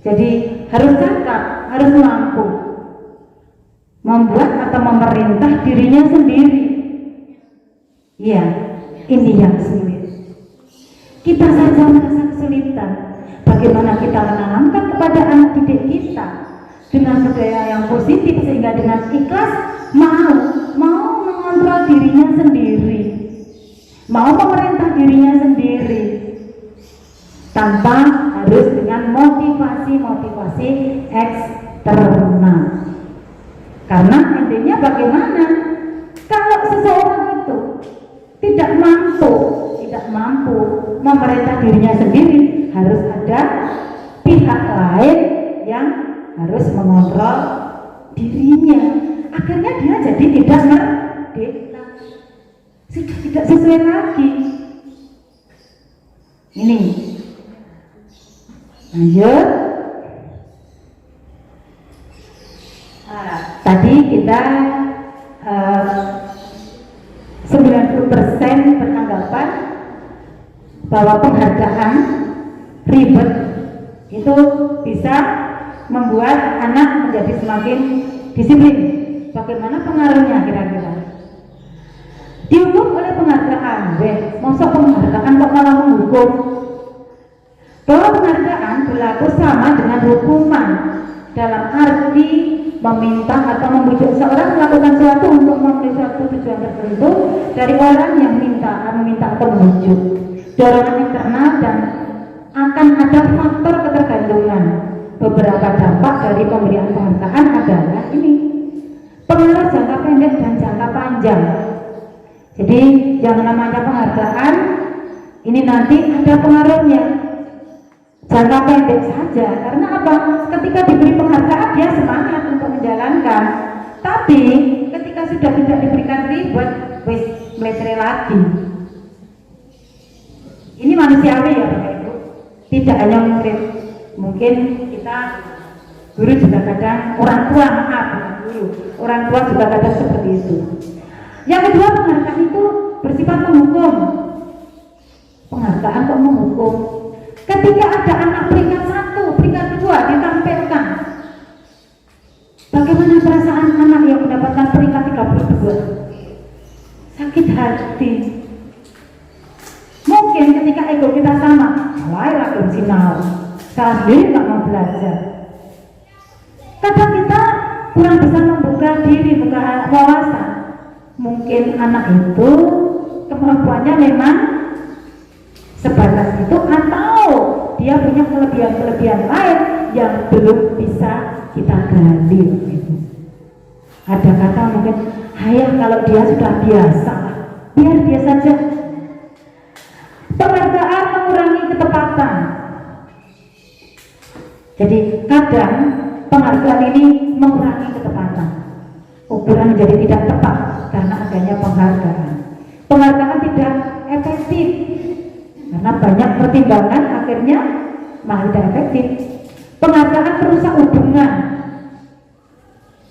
jadi harus cakap, harus mampu membuat atau memerintah dirinya sendiri. Iya, ini yang sulit. Kita saja merasa kesulitan. Bagaimana kita menanamkan kepada anak didik kita dengan budaya yang positif sehingga dengan ikhlas mau mengontrol dirinya sendiri, mau memerintah dirinya sendiri tanpa harus dengan motivasi eksternal. Karena intinya bagaimana kalau seseorang itu tidak mampu memerintah dirinya sendiri, harus ada pihak lain yang harus mengontrol dirinya. Akhirnya dia jadi tidak merdeka, sudah tidak sesuai lagi. Ini lanjut. Tadi kita 90% beranggapan bahwa penghargaan ribet itu bisa membuat anak menjadi semakin disiplin. Bagaimana pengaruhnya kira-kira? Dihukum oleh penghargaan, masa penghargaan kok malah menghukum? Bahwa penghargaan berlaku sama dengan hukuman dalam arti meminta atau membujuk seorang melakukan sesuatu untuk memenuhi suatu tujuan tertentu dari orang yang meminta atau membujuk. Dorongan internal dan akan ada faktor ketergantungan. Beberapa dampak dari pemberian penghargaan adalah ini: pengaruh jangka pendek dan jangka panjang. Jadi yang namanya penghargaan ini nanti ada pengaruhnya jangka pendek saja. Karena apa? Ketika diberi penghargaan dia semangat untuk menjalankan. Tapi ketika sudah tidak diberikan ribet, wis meletre lagi. Ini manusiawi ya Bapak Ibu. Tidak hanya murid. Mungkin kita guru juga kadang, orang tua juga kadang seperti itu. Yang kedua, penghargaan itu bersifat menghukum. Penghargaan kok menghukum? Ketika ada anak peringkat 1, peringkat 2 ditampilkan, bagaimana perasaan anak yang mendapatkan peringkat 32? Sakit hati. Mungkin ketika ego kita sama, lahir belum sinau, saya sendiri nggak mau belajar. Kadang kita kurang bisa membuka diri, buka wawasan. Mungkin anak itu kemampuannya memang sebatas itu, atau dia punya kelebihan-kelebihan lain yang belum bisa kita gali. Ada kata mungkin, ayah kalau dia sudah biasa, biar dia saja. Penghargaan mengurangi ketepatan. Jadi kadang penghargaan ini mengurangi ketepatan. Ukuran menjadi tidak tepat karena adanya penghargaan. Penghargaan tidak efektif karena banyak pertimbangan, akhirnya malah tidak efektif. Penghargaan merusak hubungan.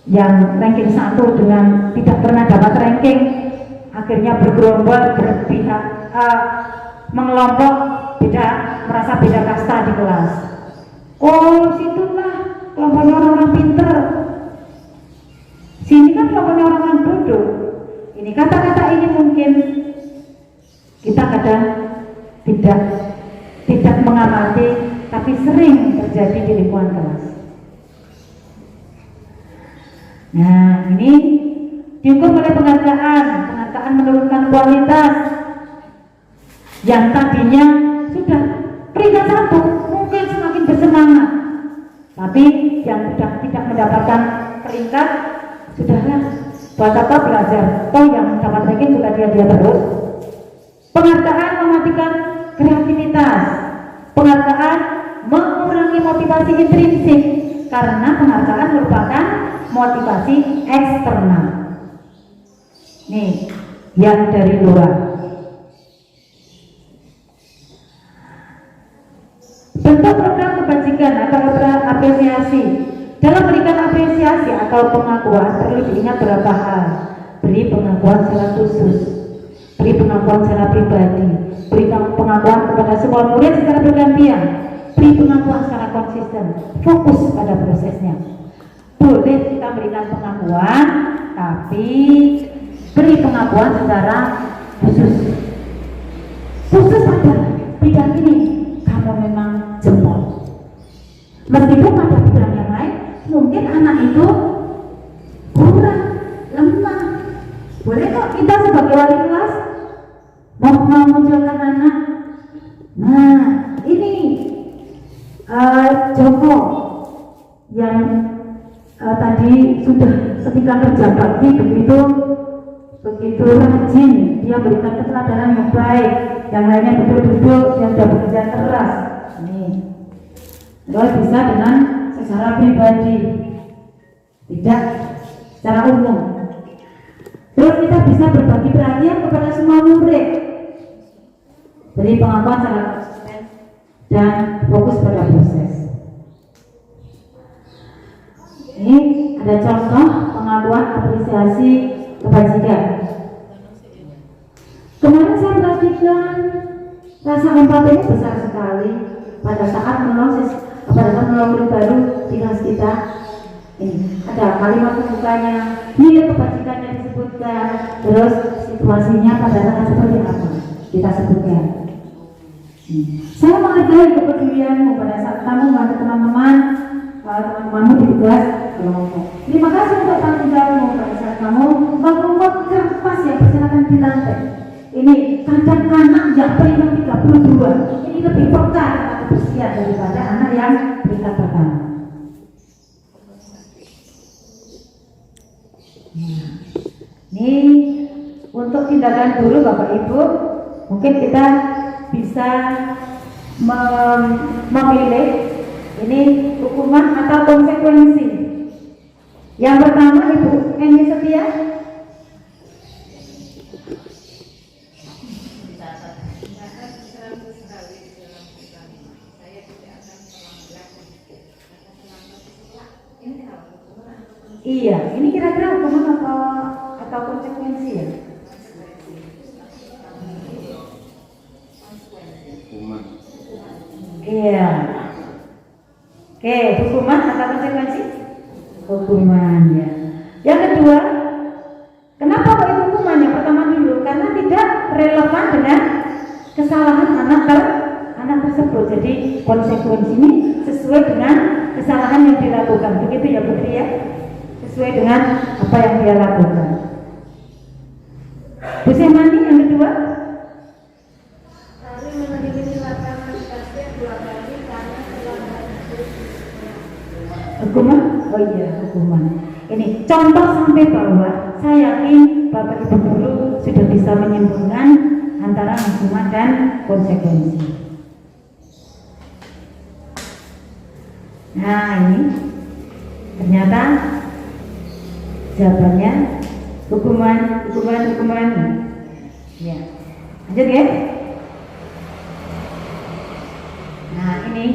Yang ranking 1 dengan tidak pernah dapat ranking, akhirnya bergerombol, berpihak, mengelompok, merasa beda kasta di kelas. Oh, situlah kelompoknya orang-orang pinter, sini kan kelompoknya orang-orang bodoh. Ini kata-kata ini mungkin kita kadang tidak mengamati, tapi sering terjadi di lingkungan kelas. Nah, ini diukur oleh penghargaan menurunkan kualitas. Yang tadinya sudah peringkat 1 mungkin semakin bersemangat, tapi yang sudah tidak mendapatkan peringkat, sudahlah, buat apa belajar, toh yang dapat ranking juga dia terus. Penghargaan mematikan kreativitas. Penghargaan mengurangi motivasi intrinsik, karena penghargaan merupakan motivasi eksternal. Nih, yang dari luar. Bentuk program kebajikan atau apresiasi. Dalam berikan apresiasi atau pengakuan perlu diingat beberapa hal. Beri pengakuan secara khusus, beri pengakuan secara pribadi, beri pengakuan kepada semua murid secara bergantian, beri pengakuan secara konsisten, fokus pada prosesnya. Boleh kita berikan pengakuan, tapi beri pengakuan secara khusus. Khusus pada bidang ini, kamu memang jempol. Meskipun pada bidang yang lain, mungkin anak itu kurang, lemah. Boleh kok kita sebagai wali kelas mau munculkan anak. Nah, ini Joko yang tadi sudah ketika kerja bakti begitu rajin, dia berikan keteladanan yang baik, yang lainnya duduk-duduk, yang sudah bekerja keras. Ini lo bisa dengan secara pribadi, tidak secara umum. Terus kita bisa berbagi perhatian kepada semua murid, beri pengakuan secara konsisten dan fokus pada proses. Ini ada contoh pengakuan apresiasi kebajikan. Kemarin saya perhatikan rasa empati besar sekali pada saat menolong murid baru di kelas kita. Ini ada kalimat pembukanya, nilai kebajikan yang disebutkan, terus situasinya pada saat seperti apa kita sebutkan. Saya menghargai kepedulianmu pada saat kamu membantu teman-temanmu di tugas kelompok. Terima kasih untuk tanggung jawabmu pada saat kamu membuat kertas yang berserakan di lantai. Ini kadang anak yang peringkat 32 ini lebih peka dengan kebersihan daripada anak yang peringkat pertama. Ini untuk tindakan guru Bapak Ibu, mungkin kita bisa memilih ini hukuman atau konsekuensi. Yang pertama, Ibu Eni Setia. Iya, ini kira-kira hukuman atau atau konsekuensi ya? Hukuman. Iya. Oke, hukuman atau konsekuensi? Hukuman ya. Yang kedua, kenapa kok itu hukuman? Yang pertama dulu, karena tidak relevan dengan kesalahan anak tersebut. Jadi konsekuensi ini sesuai dengan kesalahan yang dilakukan. Begitu ya Putri ya? Sesuai dengan apa yang dia lakukan. Bu Semani yang kedua? Hukuman? Oh iya, hukuman. Ini contoh sampai bawah. Saya yakin Bapak Ibu guru sudah bisa menyimpulkan antara hukuman dan konsekuensi. Nah ini ternyata jawabannya hukuman. Ya, lanjut ya. Nah ini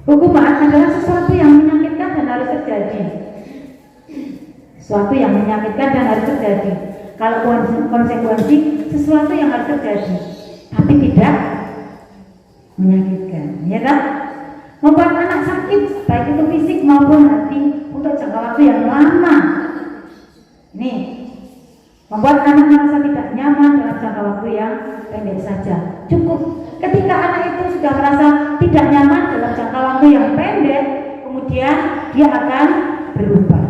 hukuman adalah sesuatu yang menyakitkan dan harus terjadi. Sesuatu yang menyakitkan dan harus terjadi. Kalau konsekuensi sesuatu yang harus terjadi, tapi tidak menyakitkan, ya kan? Membuat anak sakit, baik itu fisik maupun hati, untuk jangka waktu yang lama. Ini membuat anak merasa tidak nyaman dalam jangka waktu yang pendek saja. Cukup ketika anak itu sudah merasa tidak nyaman dalam jangka waktu yang pendek, kemudian dia akan berubah.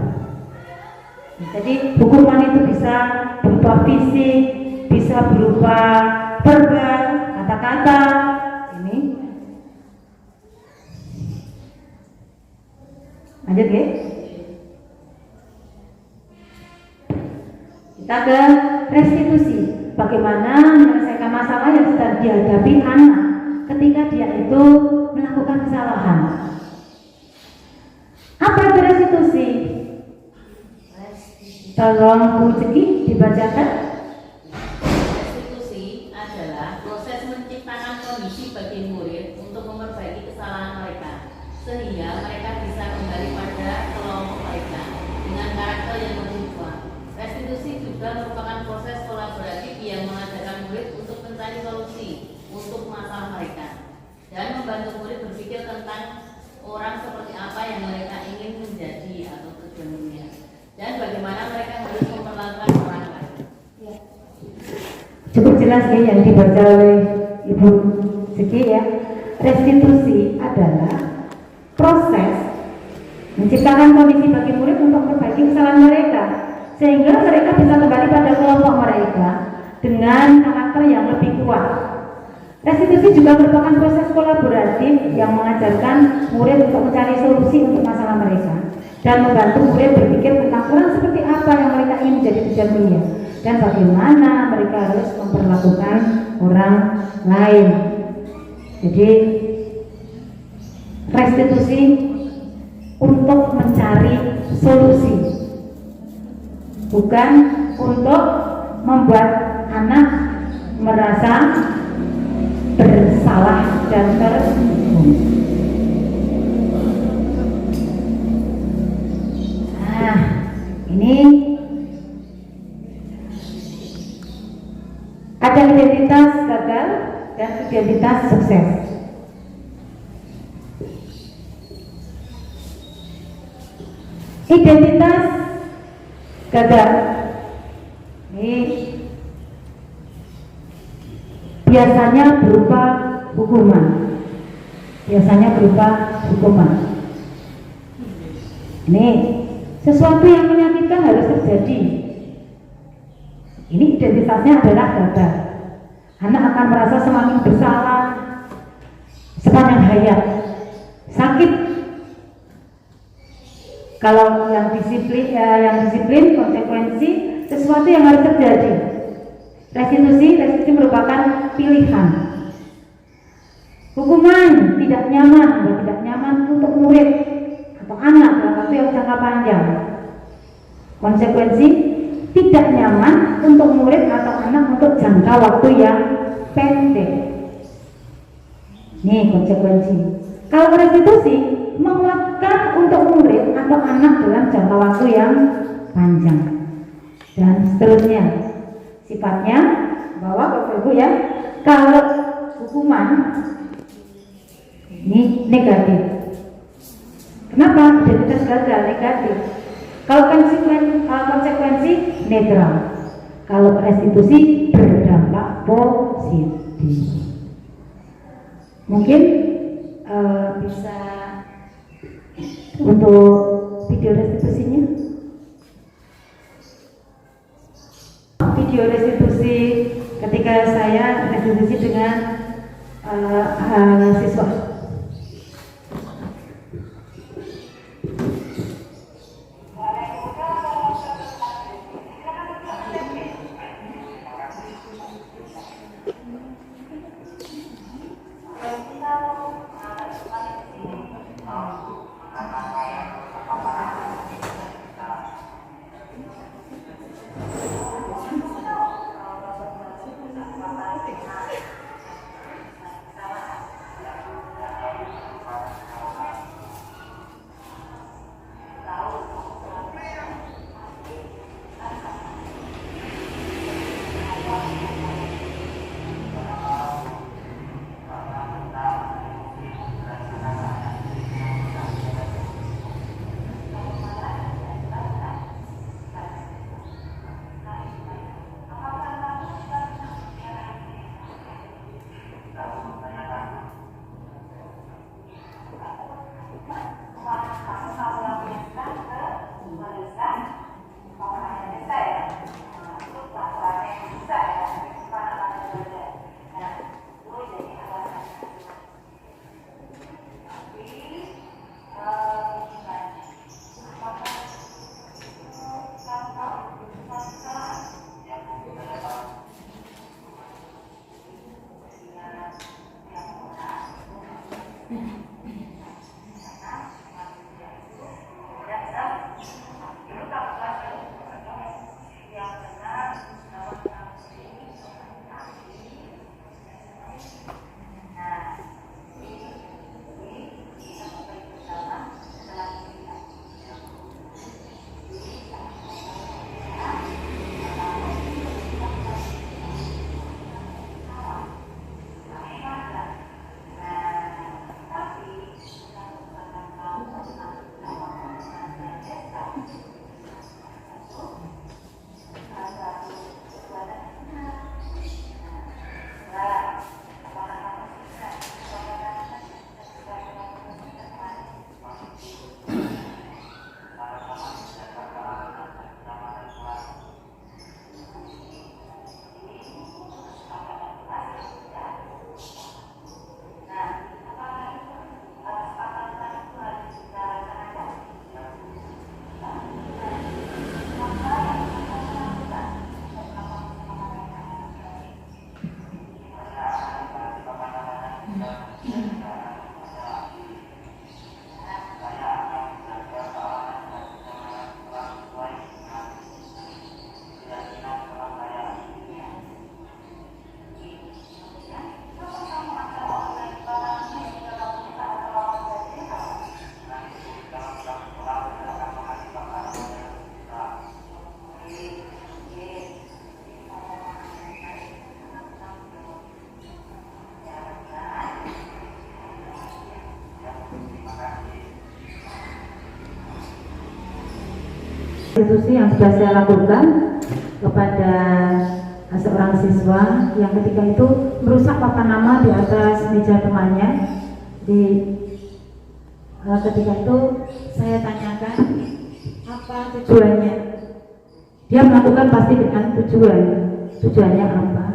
Jadi hukuman itu bisa berupa fisik, bisa berupa verbal, kata-kata. Ini lanjut ya. Kita ke restitusi. Bagaimana menyelesaikan masalah yang sedang dihadapi anak ketika dia itu melakukan kesalahan. Apa itu restitusi? Tolong Bu Ceki dibacakan. Restitusi adalah proses menciptakan kondisi bagi murid untuk memperbaiki kesalahan mereka, sehingga mereka bisa kembali pada kelompok mereka dengan karakter yang lebih kuat. Restitusi juga merupakan proses kolaboratif yang mengajarkan murid untuk mencari solusi untuk masalah mereka dan membantu murid berpikir tentang orang seperti apa yang mereka ingin menjadi atau tujuan dunia, dan bagaimana mereka harus memperlakukan orang lain. Cukup jelas ya yang dibaca oleh Ibu Ceki ya. Restitusi adalah proses menciptakan kondisi bagi murid untuk memperbaiki kesalahan mereka, sehingga mereka bisa kembali pada kelompok mereka dengan karakter yang lebih kuat. Restitusi juga merupakan proses kolaboratif yang mengajarkan murid untuk mencari solusi untuk masalah mereka dan membantu murid berpikir tentang orang seperti apa yang mereka ingin menjadi tujuan dunia dan bagaimana mereka harus memperlakukan orang lain. Jadi restitusi untuk mencari solusi, bukan untuk membuat anak merasa bersalah dan terhukum. Nah, ini ada identitas gagal dan identitas sukses. Identitas gagal ini biasanya berupa hukuman. Ini sesuatu yang menyakitkan harus terjadi. Ini identitasnya adalah gagal. Anak akan merasa semakin bersalah sepanjang hayat. Sakit. Kalau yang disiplin konsekuensi sesuatu yang harus terjadi. Restitusi merupakan pilihan. Hukuman tidak nyaman untuk murid atau anak dalam waktu yang jangka panjang. Konsekuensi tidak nyaman untuk murid atau anak untuk jangka waktu yang pendek. Nih konsekuensi. Kalau restitusi menguatkan untuk murid atau anak dalam jangka waktu yang panjang. dan seterusnya. Sifatnya bahwa Bapak Ibu ya, kalau hukuman ini negatif. Kenapa? Identitas gagal negatif. Kalau konsekuensi netral. Kalau restitusi berdampak positif. Mungkin bisa untuk video restitusinya. Video restitusi ketika saya restitusi dengan siswa. Restitusi yang sudah saya lakukan kepada seorang siswa yang ketika itu merusak papan nama di atas meja temannya. Ketika itu saya tanyakan apa tujuannya. Dia melakukan pasti dengan tujuannya apa.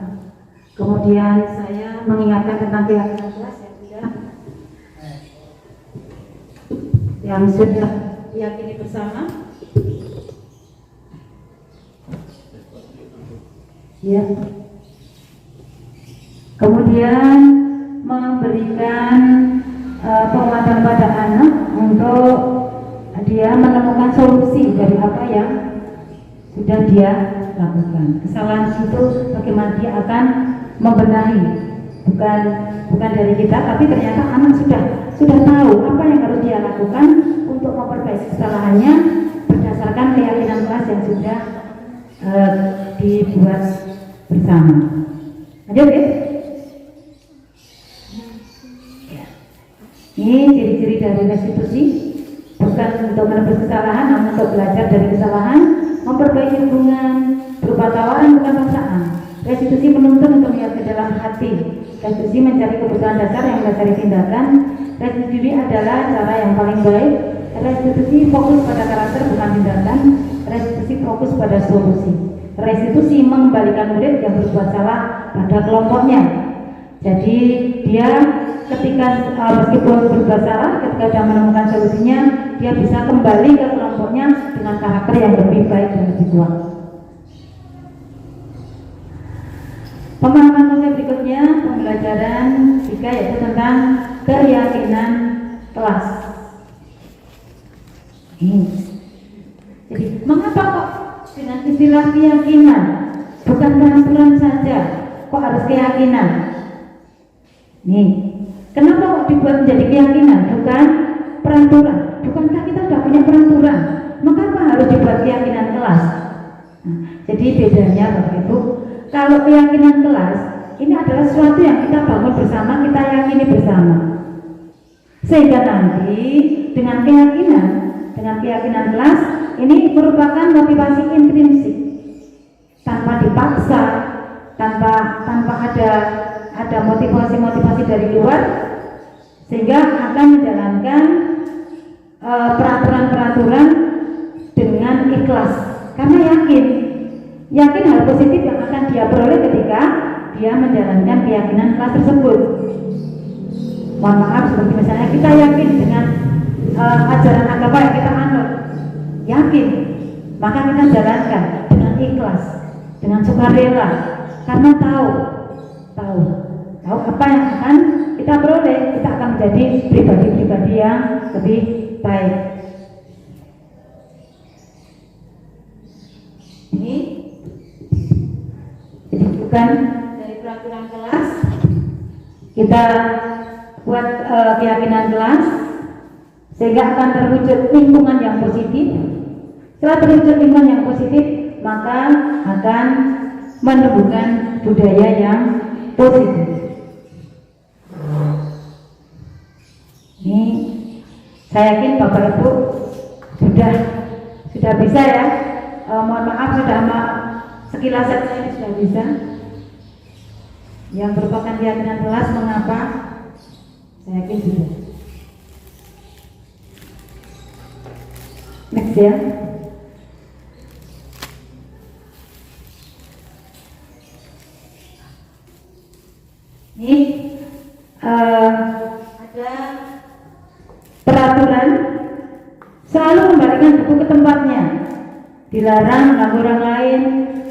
Kemudian saya mengingatkan tentang keyakinan kelas yang sudah diyakini bersama. Ya. Kemudian memberikan penguatan pada anak untuk dia menemukan solusi dari apa yang sudah dia lakukan. Kesalahan itu bagaimana dia akan membenahi, bukan dari kita, tapi ternyata anak sudah tahu apa yang harus dia lakukan untuk memperbaiki kesalahannya berdasarkan keyakinan kelas yang sudah bersama. Lanjut ya. Ini ciri-ciri dari restitusi, bukan untuk menebus kesalahan, namun untuk belajar dari kesalahan, memperbaiki hubungan, berupa tawaran bukan paksaan. Restitusi menuntun untuk melihat ke dalam hati. Restitusi mencari kebutuhan dasar yang mendasari tindakan. Restitusi adalah cara yang paling baik. Restitusi fokus pada karakter bukan tindakan. Restitusi fokus pada solusi. Restitusi mengembalikan murid yang berbuat salah pada kelompoknya. Jadi dia ketika meskipun berbuat salah, ketika sudah menemukan solusinya, dia bisa kembali ke kelompoknya dengan karakter yang lebih baik dan lebih kuat. Pemahaman konsep berikutnya, pembelajaran 3, yaitu tentang keyakinan kelas. Jadi mengapa kok dengan istilah keyakinan, bukan peraturan saja, kok harus keyakinan? Kenapa kok dibuat menjadi keyakinan, bukan peraturan? Bukankah kita sudah punya peraturan? Mengapa harus dibuat keyakinan kelas? Jadi bedanya Bapak Ibu, kalau keyakinan kelas ini adalah sesuatu yang kita bangun bersama, kita yakini bersama. Sehingga nanti dengan keyakinan kelas ini merupakan motivasi intrinsik, tanpa dipaksa, tanpa ada motivasi dari luar, sehingga akan menjalankan peraturan-peraturan dengan ikhlas karena yakin hal positif yang akan dia peroleh ketika dia menjalankan keyakinan kelas tersebut. Mohon maaf, seperti misalnya kita yakin dengan ajaran agama yang kita anut, yakin, maka kita jalankan dengan ikhlas, dengan sukarela, karena tahu apa yang akan kita peroleh. Kita akan menjadi pribadi-pribadi yang lebih baik. Ini jadi bukan dari peraturan kelas kita buat keyakinan kelas, sehingga akan terwujud lingkungan yang positif. Setelah terwujud lingkungan yang positif, maka akan menumbuhkan budaya yang positif. Ini saya yakin Bapak Ibu sudah bisa ya. Mohon maaf, sekilas saja ini sudah bisa. Yang merupakan keyakinan kelas, mengapa? Saya yakin sudah. Next ya. Ini ada peraturan selalu kembalikan buku ke tempatnya. Dilarang mengganggu orang lain.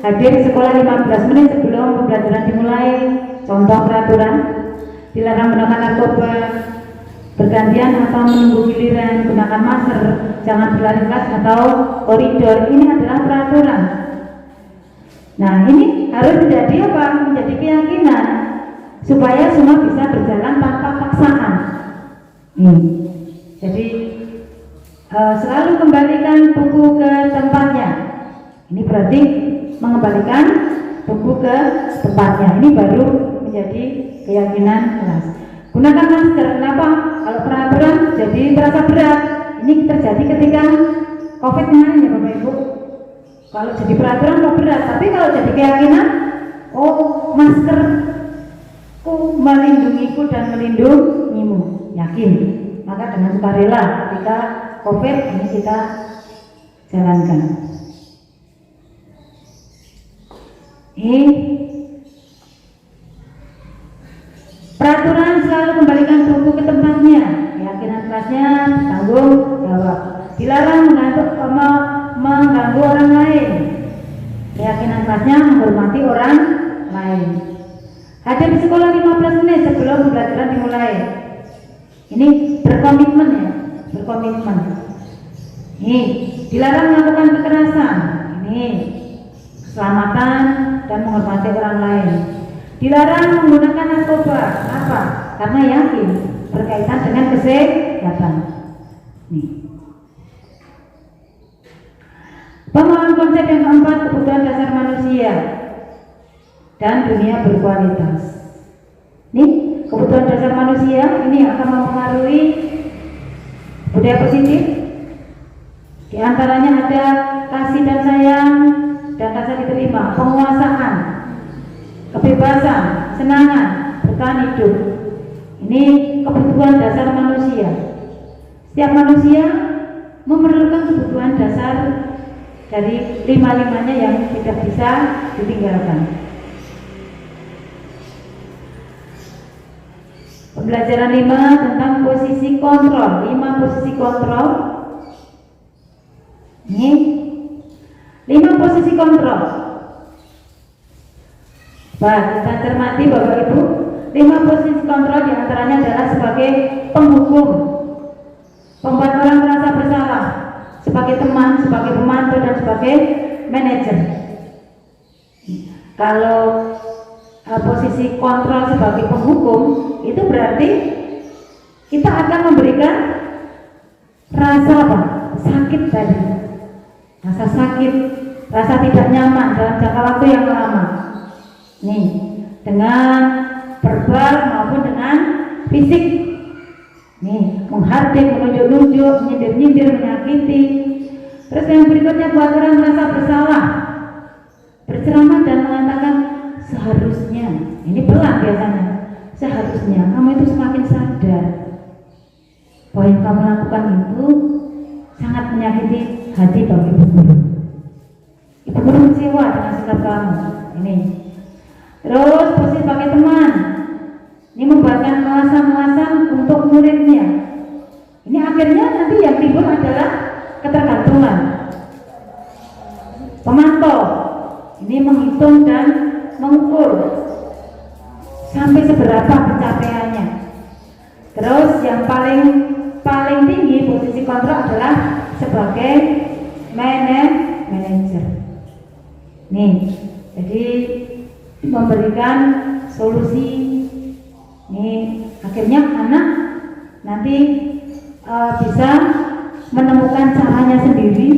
Hadir sekolah 15 menit sebelum pembelajaran dimulai. Contoh peraturan. Dilarang menggunakan narkoba, bergantian atau menunggu giliran, gunakan masker, jangan berlari kelas atau koridor. Ini adalah peraturan. Nah, ini harus menjadi apa? Menjadi keyakinan supaya semua bisa berjalan tanpa paksaan. Jadi selalu kembalikan buku ke tempatnya. Ini berarti mengembalikan buku ke tempatnya. Ini baru menjadi keyakinan kelas. Gunakan masker. Kenapa? Kalau peraturan jadi terasa berat. Ini terjadi ketika COVID kemarin ya Bapak Ibu. Kalau jadi peraturan kok berat, tapi kalau jadi keyakinan, maskerku melindungiku dan melindungimu. Yakin. Maka dengan sukarela ketika COVID ini kita jalankan. Peraturan selalu kembalikan buku ke tempatnya. Keyakinan kelasnya tanggung jawab. Dilarang mengganggu orang lain. Keyakinan kelasnya menghormati orang lain. Hadir di sekolah 15 menit sebelum pembelajaran dimulai. Ini berkomitmen ya, berkomitmen. Ini dilarang melakukan kekerasan. Ini keselamatan dan menghormati orang lain. Dilarang menggunakan narkoba. Apa? Karena yakin berkaitan dengan kesehatan. Nih. Pemahaman konsep yang keempat, kebutuhan dasar manusia. dan dunia berkualitas. Nih, kebutuhan dasar manusia ini akan mempengaruhi budaya positif. Di antaranya ada kasih dan sayang dan rasa diterima, penguasaan, kebebasan, senangan, bertahan hidup. Ini kebutuhan dasar manusia. Setiap manusia memerlukan kebutuhan dasar dari lima-limanya yang tidak bisa ditinggalkan. Pembelajaran 5 tentang posisi kontrol. 5 posisi kontrol. Ini 5 posisi kontrol. Baik, kita cermati Bapak Ibu. 5 posisi kontrol diantaranya adalah sebagai penghukum, pembuat orang merasa bersalah, sebagai teman, sebagai pemantau, dan sebagai manajer. Kalau posisi kontrol sebagai penghukum, itu berarti kita akan memberikan rasa apa? Sakit tadi, rasa sakit, rasa tidak nyaman dalam jangka waktu yang lama. Nih, dengan verbal maupun dengan fisik. Nih, menghardik, menunjuk-nunjuk, menyindir-nyindir, menyakiti. Terus yang berikutnya buat orang merasa bersalah, berceramah dan mengatakan seharusnya, ini pelan biasanya, seharusnya kamu itu semakin sadar bahwa yang kamu lakukan itu sangat menyakiti hati bagi ibu guru. Ibu guru kecewa dengan sikap kamu. Ini. Terus posisi sebagai teman, ini membuatkan alasan-alasan untuk muridnya. Ini akhirnya nanti yang timbul adalah ketergantungan. Pemantau, ini menghitung dan mengukur sampai seberapa pencapaiannya. Terus yang paling tinggi posisi kontrol adalah sebagai manajer. Nih, jadi memberikan solusi. Nih, akhirnya anak nanti bisa menemukan caranya sendiri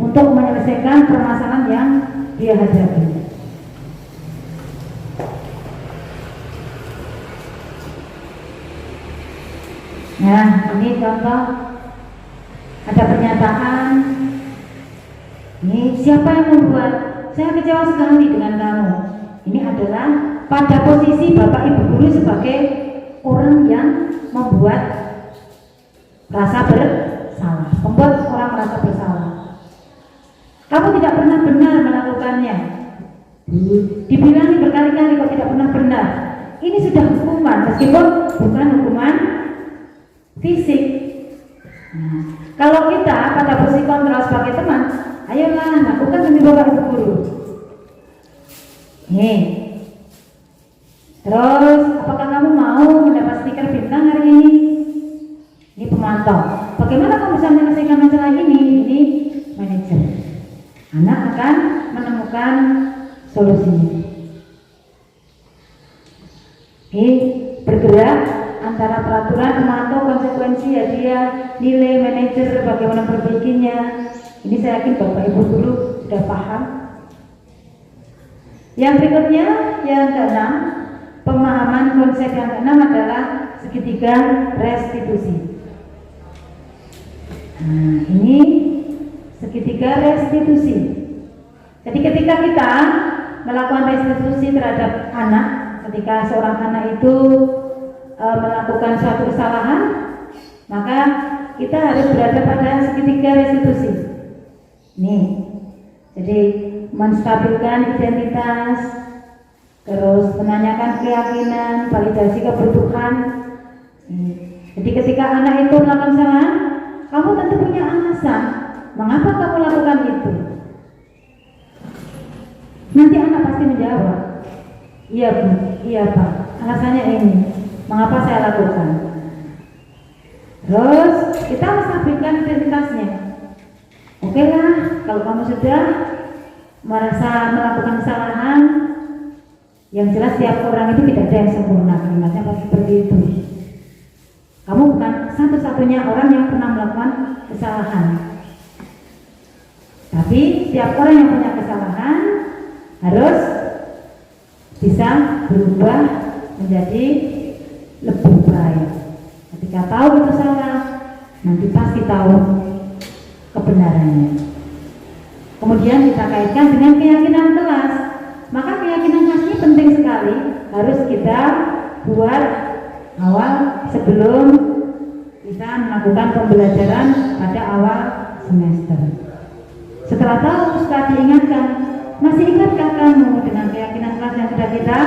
untuk menyelesaikan permasalahan yang dia hadapi. Nah, ini contoh ada pernyataan. Ini siapa yang membuat saya kecewa sekali dengan kamu. Ini adalah pada posisi Bapak Ibu guru sebagai orang yang membuat rasa bersalah, membuat orang merasa bersalah. Kamu tidak pernah benar melakukannya. Dibilangi berkali-kali kok tidak pernah benar. Ini sudah hukuman, meskipun bukan hukuman fisik. Nah, kalau kita pada posisi kontrol sebagai teman, ayolah lakukan demi Bapak Ibu guru. Nih. Terus, apakah kamu mau mendapat stiker bintang hari ini? Ini pemantau. Bagaimana kamu bisa menyelesaikan masalah ini? Ini manajer. Anak akan menemukan solusinya. Oke, bergerak antara peraturan, pemantau, konsekuensi, hadiah, nilai, manajer, bagaimana perbaikinya. Ini saya yakin Bapak Ibu guru sudah paham. Yang berikutnya, yang keenam, pemahaman konsep yang keenam adalah segitiga restitusi. Nah, ini segitiga restitusi. Jadi ketika kita melakukan restitusi terhadap anak, ketika seorang anak itu melakukan suatu kesalahan, maka kita harus berada pada segitiga restitusi. Nih, jadi menstabilkan identitas, terus menanyakan keyakinan, validasi kebutuhan. Jadi ketika anak itu melakukan kesalahan, kamu tentu punya alasan mengapa kamu lakukan itu. Nanti anak pasti menjawab, iya Bu, iya Pak, alasannya ini, mengapa saya lakukan. Terus kita menstabilkan identitasnya. Oke lah, kalau kamu sudah merasa melakukan kesalahan, yang jelas setiap orang itu tidak ada yang sempurna, kalimatnya pasti seperti itu. Kamu bukan satu-satunya orang yang pernah melakukan kesalahan, tapi setiap orang yang punya kesalahan harus bisa berubah menjadi lebih baik. Ketika tahu itu salah, nanti pasti tahu kebenarannya. Kemudian kita kaitkan dengan keyakinan kelas. Maka keyakinan kelas ini penting sekali, harus kita buat awal sebelum kita melakukan pembelajaran pada awal semester. Setelah tahu, setelah diingatkan, masih ingatkah kamu dengan keyakinan kelas yang sudah kita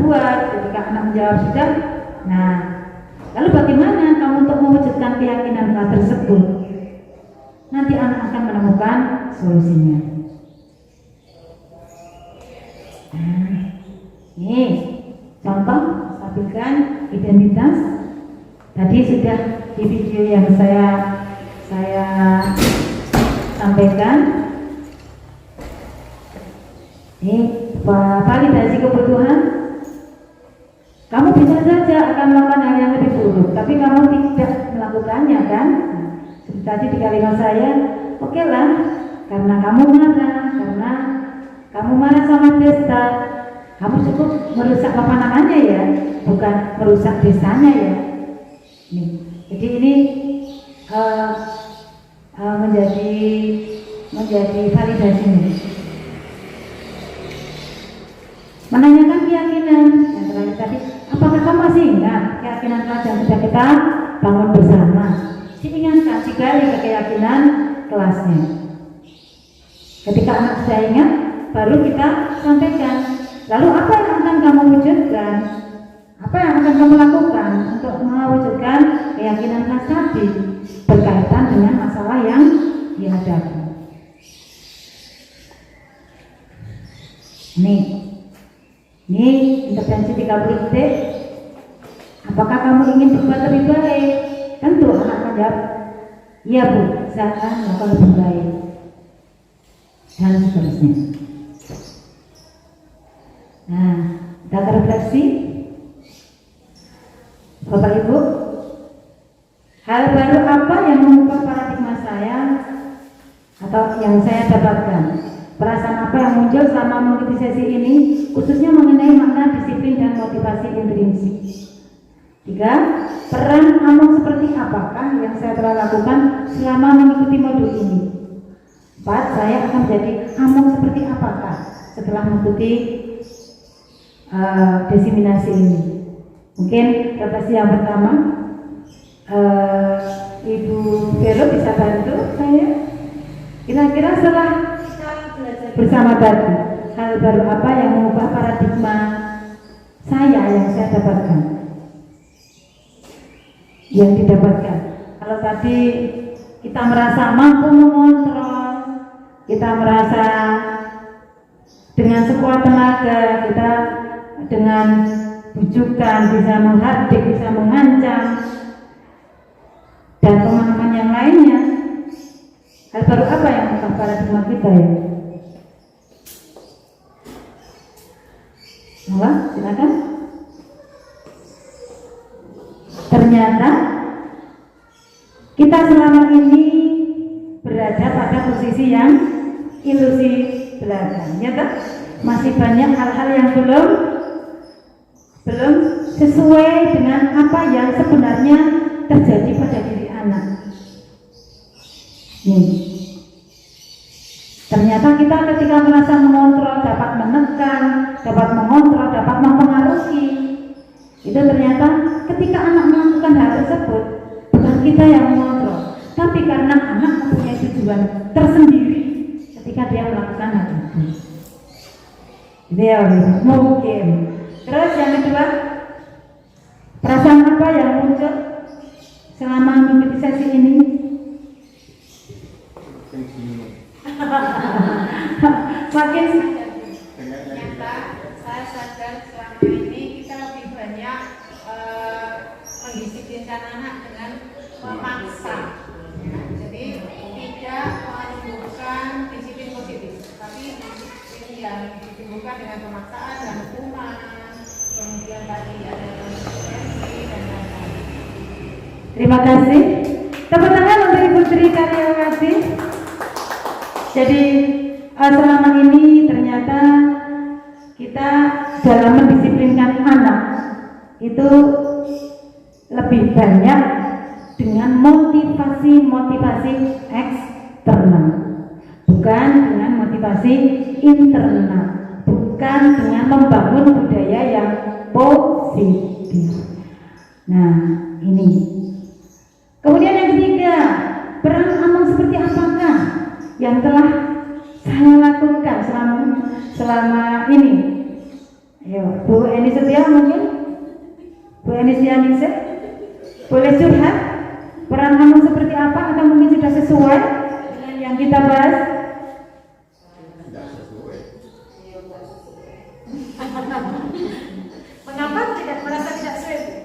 buat? Ketika anak menjawab sudah, nah lalu bagaimana kamu untuk mewujudkan keyakinan kelas tersebut? Nanti anak akan menemukan solusinya. Nah, ini contoh stabilkan identitas. Tadi sudah di video yang saya sampaikan. Ini validasi kebutuhan. Kamu bisa saja akan melakukan hal yang lebih buruk, tapi kamu tidak melakukannya, kan? Seperti tadi di kalimat saya, oke lah, karena kamu marah sama desa, kamu cukup merusak apa namanya ya, bukan merusak desanya ya. Nih, jadi ini menjadi validasi ini. Menanyakan keyakinan yang terakhir tadi, apakah kamu masih ingat keyakinan kelas yang sudah kita bangun bersama? Diingatkan, digali ke keyakinan kelasnya. Ketika anak sudah ingat, baru kita sampaikan. Lalu apa yang akan kamu wujudkan? Apa yang akan kamu lakukan untuk mewujudkan keyakinan kelas tadi berkaitan dengan masalah yang dihadapi? Ini intervensi 30 detik. Apakah kamu ingin berbuat lebih baik? Tentu anak menjawab, iya Bu, saya akan melakukan lebih baik, dan seterusnya. Nah, kita refleksi. Bapak Ibu, hal baru apa yang mengubah paradigma saya atau yang saya dapatkan? Perasaan apa yang muncul selama mengikuti sesi ini, khususnya mengenai makna disiplin dan motivasi intrinsik? 3. Peran among seperti apakah yang saya telah lakukan selama mengikuti modul ini? 4. Saya akan menjadi among seperti apakah setelah mengikuti diseminasi ini? Mungkin refleksi yang pertama, Ibu Vero bisa bantu saya? Kira-kira setelah bersama tadi, hal baru apa yang mengubah paradigma saya yang saya dapatkan? Yang didapatkan. Kalau tadi kita merasa mampu mengontrol, kita merasa dengan sekuat tenaga, kita dengan bujukan bisa menghardik, bisa mengancam, dan pemahaman yang lainnya. Hal baru apa yang mengubah paradigma kita ya? Silakan. Ternyata kita selama ini berada pada posisi yang ilusi belaka. Nyata masih banyak hal-hal yang belum sesuai dengan apa yang sebenarnya terjadi pada diri anak. Ternyata kita ketika merasa mengontrol, dapat menekan, dapat mengontrol, dapat mempengaruhi. Itu ternyata ketika anak melakukan hal tersebut, bukan kita yang mengontrol, tapi karena anak mempunyai tujuan tersendiri ketika dia melakukan hal itu. Dia mungkin. Terus yang kedua, perasaan apa yang muncul selama mengikuti sesi ini? Makin ternyata saya sadar selama ini kita lebih banyak mendisiplinkan anak dengan memaksa, ya. Jadi tidak menumbuhkan disiplin positif, tapi disiplin yang ditumbuhkan dengan pemaksaan dan hukuman. Kemudian tadi ada konsekuensi dan lain-lain. terima kasih. Tepuk tangan untuk Ibu Tri Karyawati. Jadi selama ini ternyata kita dalam mendisiplinkan anak itu lebih banyak dengan motivasi eksternal, bukan dengan motivasi internal, bukan dengan membangun budaya yang positif. Nah, ini. Kemudian yang ketiga, peran amal seperti apakah yang telah saya lakukan selama ini? Ayo, Bu Eni Setia mungkin? Bu Eni Sianise? Boleh curhat? Peran amal seperti apa? Atau mungkin sudah sesuai dengan yang kita bahas? Mengapa tidak merasa tidak sesuai?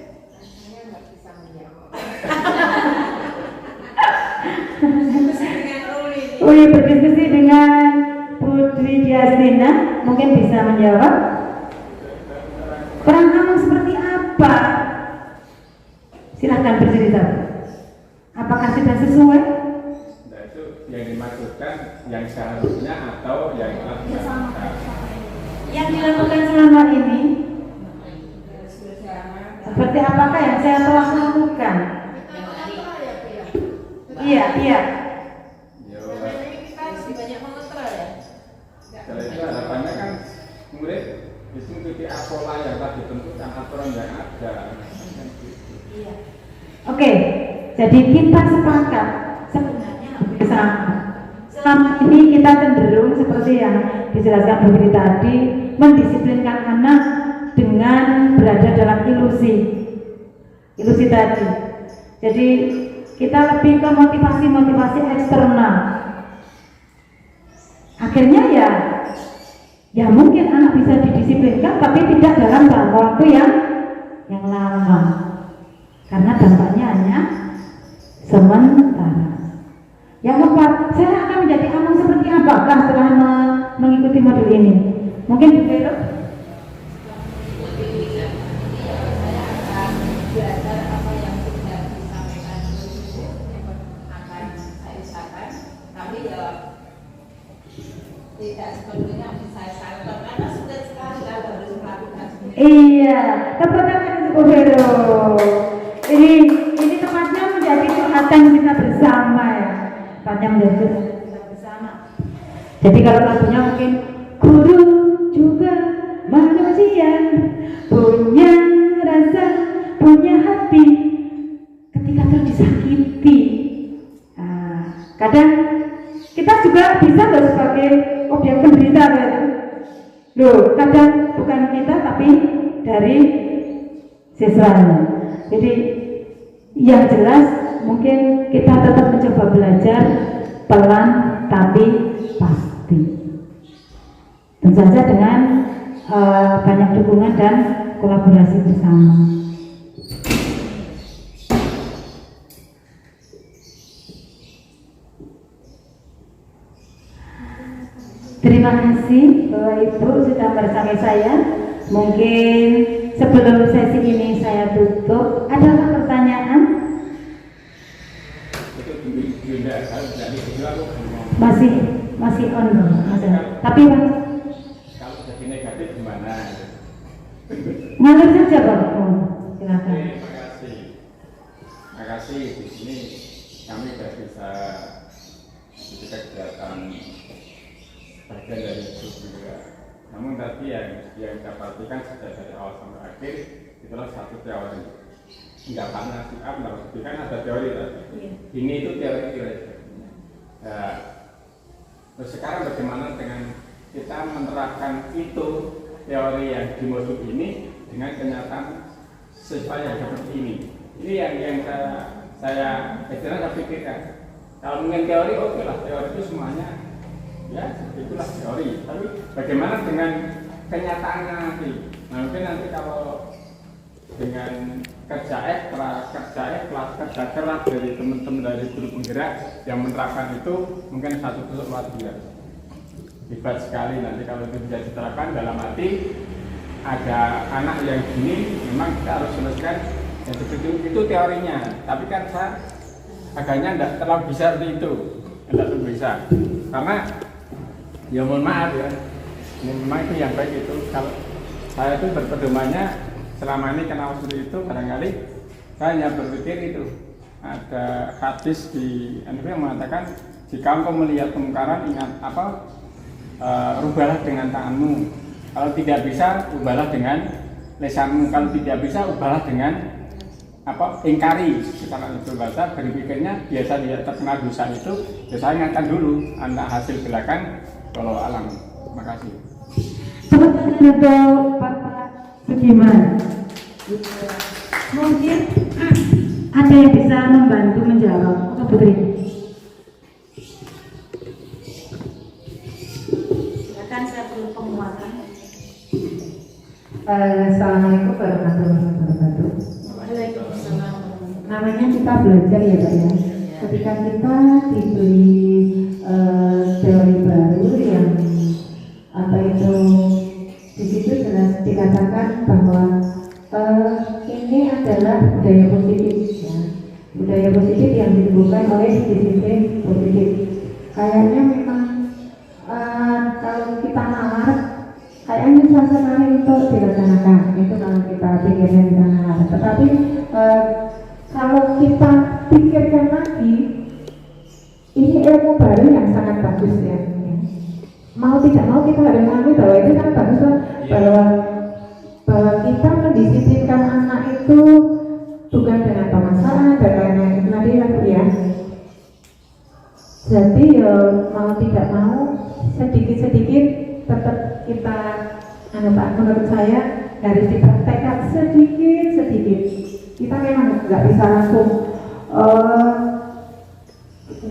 Berdiskusi dengan Putri Diastina, mungkin bisa menjawab. Peran amal seperti apa? Silahkan bercerita. Apakah sudah sesuai? Nah, itu yang dimaksudkan yang seharusnya atau yang dilakukan? Yang dilakukan selama ini seperti apakah yang saya telah lakukan? Iya. Kalau itu harapannya kan murid itu mengikuti pola yang telah ditentukan, aturan yang ada. Iya. Oke, jadi kita sepakat sebenarnya bersama. Selama ini kita cenderung seperti yang dijelaskan Bu Fitri tadi, mendisiplinkan anak dengan berada dalam ilusi tadi. Jadi kita lebih ke motivasi eksternal. Akhirnya ya mungkin anak bisa didisiplinkan, tapi tidak dalam jangka waktu yang lama, karena dampaknya hanya sementara. Yang keempat, saya akan menjadi amal seperti apakah setelah mengikuti modul ini? Mungkin Bu Vero? Belajar apa yang sudah disampaikan itu akan saya usahakan, tapi ya tidak sepenuhnya bisa saya lakukan karena sudah sekali kalau harus melakukan. Iya, tepuk tangan untuk Bu Vero. Ini tempatnya menjadi curhatan kita bersama ya. Tempatnya menjadi curhatan kita bersama. Jadi kalau lagunya mungkin guru juga manusia, punya rasa, punya hati, ketika disakiti. Kadang kita juga bisa loh sebagai objek penderita kan? Loh, kadang bukan kita tapi dari siswanya. Jadi yang jelas mungkin kita tetap mencoba belajar pelan tapi pasti. Tentu saja dengan banyak dukungan dan kolaborasi bersama. Terima kasih Bapak Ibu sudah bersama saya. Mungkin sebelum sesi ini saya tutup, adakah pertanyaan? Masih on dong. Tapi kalau jadi negatif gimana? ngalir saja Pak. Silakan. Terima kasih. Di sini kami sudah bisa kegiatan bagian dari itu juga. Namun tadi yang kita perhatikan sejak dari awal sampai akhir itulah satu teori. Enggak panas, kan ada teori tadi. Ini itu teori. Terus sekarang bagaimana dengan kita menerapkan itu teori yang di modul ini dengan kenyataan sesuai yang seperti ini. Ini yang saya pikirkan. Kalau mungkin teori, oke lah, teori itu semuanya ya itulah teori. Tapi bagaimana dengan kenyataannya nanti? Nah, mungkin nanti kalau dengan kerja keras dari teman-teman dari grup penggerak yang menerapkan itu mungkin satu tusuk luar biasa. Hebat sekali nanti kalau itu bisa diterapkan dalam arti ada anak yang gini memang kita harus selesaikan yang seperti itu teorinya. Tapi kan saya agaknya tidak terlalu bisa seperti itu, tidak terlalu bisa karena ya mohon maaf ya, memang itu yang baik itu kalau saya itu berpedomannya selama ini kenal seperti itu, barangkali saya hanya berpikir itu ada hadis di NB yang mengatakan jika engkau melihat kemungkaran ingat rubahlah dengan tanganmu, kalau tidak bisa ubahlah dengan lesanmu, kalau tidak bisa ubahlah dengan ingkari. Sekarang itu bahasa berpikirnya biasa dia terkena dosa itu, saya ingatkan dulu, anda hasil belakang kalau alam. Terima kasih. Untuk Pak Sugiman, mungkin ada yang bisa membantu menjawab. Pak Putri. Silakan, saya perlu penguatan. Assalamualaikum warahmatullahi wabarakatuh. Waalaikumsalam. Namanya kita belajar ya Pak ya. Ketika kita diberi teori baru yang di situ jelas dikatakan bahwa ini adalah budaya positif ya. Budaya positif yang ditemukan oleh disiplin positif. Kayaknya memang kalau kita nalar kayaknya susah sekali untuk dilaksanakan. Itu kalau kita pikirnya kita nalar. Tetapi kalau kita pikirkan lagi, ini ilmu baru yang sangat bagus ya. Mau tidak mau kita harus mengakui bahwa itu kan bagus lah, bahwa kita mendisiplinkan anak itu bukan dengan pemaksaan dan lain-lain tadi ya. Jadi mau tidak mau sedikit-sedikit tetap kita menurut saya harus dipraktekkan sedikit-sedikit. Kita memang nggak bisa langsung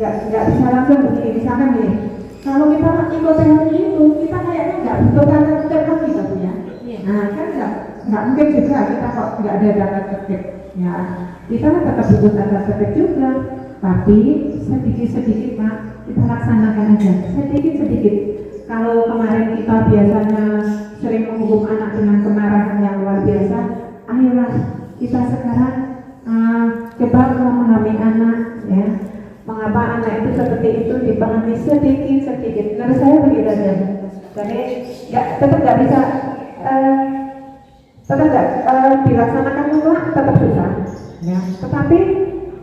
nggak bisa langsung begini, misalkan gini. Kalau kita ikut teori itu, kita kayaknya nggak butuh dana terkait kita punya. Nah kan nggak mungkin juga kita kok nggak ada dana terkait. Ya kita tetap butuh dana terkait juga, tapi sedikit-sedikit Pak kita laksanakan aja, sedikit-sedikit. Kalau kemarin kita biasanya sering menghukum anak dengan kemarahan yang luar biasa, ayolah kita sekarang coba memahami anak ya. Mengapa anak itu seperti itu dipahami sedikit-sedikit. Menurut saya begitu aja. Jadi tetap nggak bisa dilaksanakan mutlak, tetap susah. Ya. Tetapi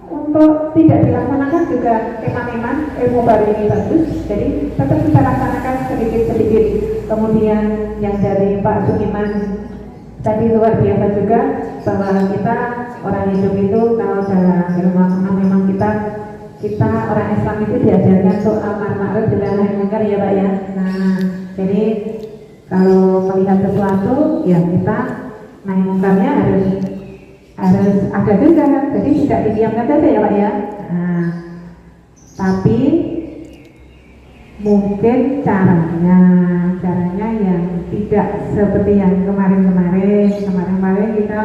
untuk tidak dilaksanakan juga memang ilmu baru ini bagus. Jadi tetap kita laksanakan sedikit-sedikit. Kemudian yang dari Pak Sugiman tadi luar biasa juga bahwa kita orang hidup itu kalau dalam ilmu agama memang kita orang Islam itu diajarkan untuk amar ma'ruf nahi munkar ya Pak ya. Nah, jadi kalau melihat sesuatu ya kita nahi munkarnya harus ada juga, jadi tidak didiamkan saja ya Pak ya. Nah, tapi mungkin caranya yang tidak seperti yang kemarin kita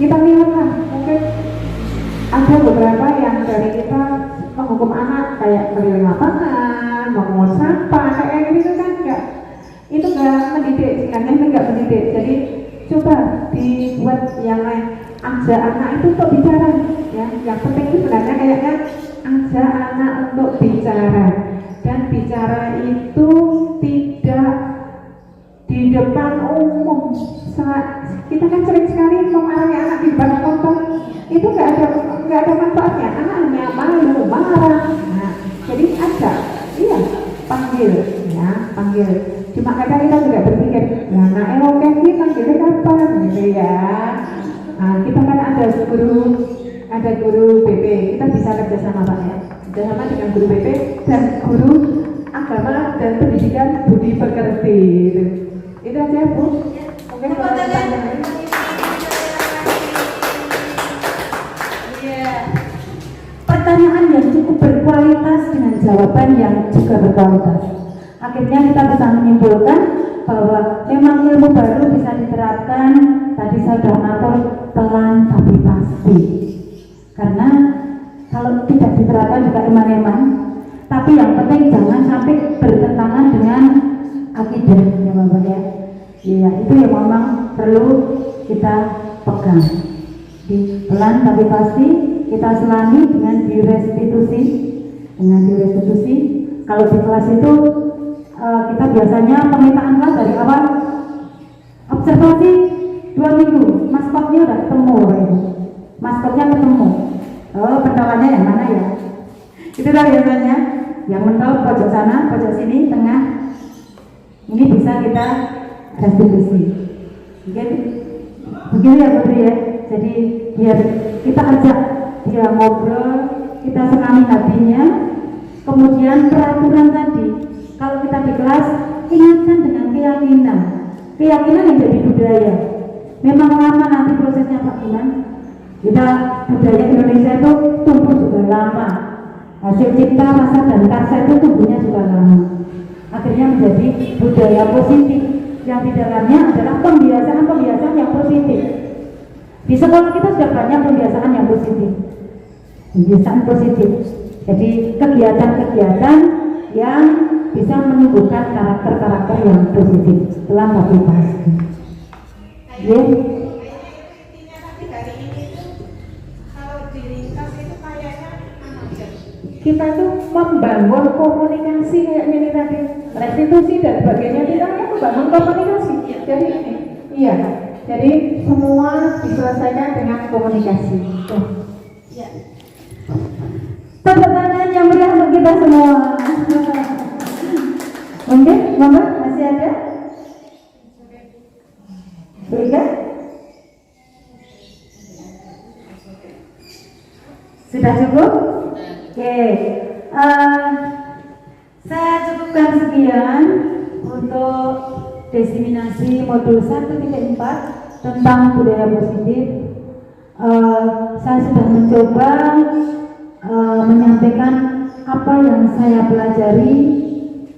lihatlah mungkin ada beberapa yang dari kita menghukum anak kayak keliling lapangan, memungut sampah kayak gitu kan itu nggak mendidik. Jadi coba dibuat yang lain, ajak anak itu untuk bicara ya. Yang penting itu sebenarnya kayaknya ajak anak untuk bicara, dan bicara itu tidak di depan umum. Kita kan sering sekali memarahi anak di depan tonton, itu nggak ada manfaatnya. Anak hanya malu, marah. Nah, jadi ajak, panggil. Cuma kadang kita juga berpikir, nah oke kita panggilnya kapan, gitu ya. Nah, kita kan ada guru BP, kita bisa kerjasama Pak ya, kerjasama dengan guru BP dan guru agama dan pendidikan budi pekerti. Itu aja Bu. Mungkin kalau pertanyaan. Pertanyaan yang cukup berkualitas dengan jawaban yang juga berkualitas. Akhirnya kita bisa menyimpulkan bahwa memang ilmu baru bisa diterapkan. Tadi saya sudah matur pelan tapi pasti. Karena kalau tidak diterapkan juga eman-eman. Tapi yang penting jangan sampai bertentangan dengan akidah ya Bapak ya. Iya, itu yang memang perlu kita pegang. Di pelan tapi pasti kita selami dengan direstitusi. Kalau di kelas itu kita biasanya pemetaan kelas dari awal observasi 2 minggu, maskotnya udah ketemu, maskotnya ketemu. Oh, pentolannya yang mana ya? Itulah biasanya yang mentol pojok sana, pojok sini, tengah. Ini bisa kita restitusi. Mungkin begitu ya Putri ya. Jadi biar kita ajak dia ngobrol, kita senangi hatinya. Kemudian peraturan tadi, kalau kita di kelas ingatkan dengan keyakinan. Keyakinan yang jadi budaya. Memang lama nanti prosesnya Pak Iman. Kita budaya Indonesia itu tumbuh juga lama. Hasil cipta, rasa dan karsa itu tumbuhnya juga lama. Akhirnya menjadi budaya positif yang di dalamnya adalah pembiasaan-pembiasaan yang positif. Di sekolah kita sudah banyak pembiasaan yang positif. Pembiasaan positif. Jadi kegiatan-kegiatan yang bisa menumbuhkan karakter-karakter yang positif. Setelah tapi pasti. Yeah. Intinya tadi hari ini itu kalau diringkas itu kayaknya kita itu membangun komunikasi kayaknya ini tadi, restitusi dan sebagainya, kita kan membangun komunikasi. Jadi iya, jadi semua diselesaikan dengan komunikasi. Ya. Tepuk tangan yang meriah untuk kita semua. Mungkin Mama masih ada? Baiklah. Sudah cukup? Oke. Saya cukupkan sekian untuk diseminasi modul 1.4 tentang budaya positif. Saya sudah mencoba menyampaikan apa yang saya pelajari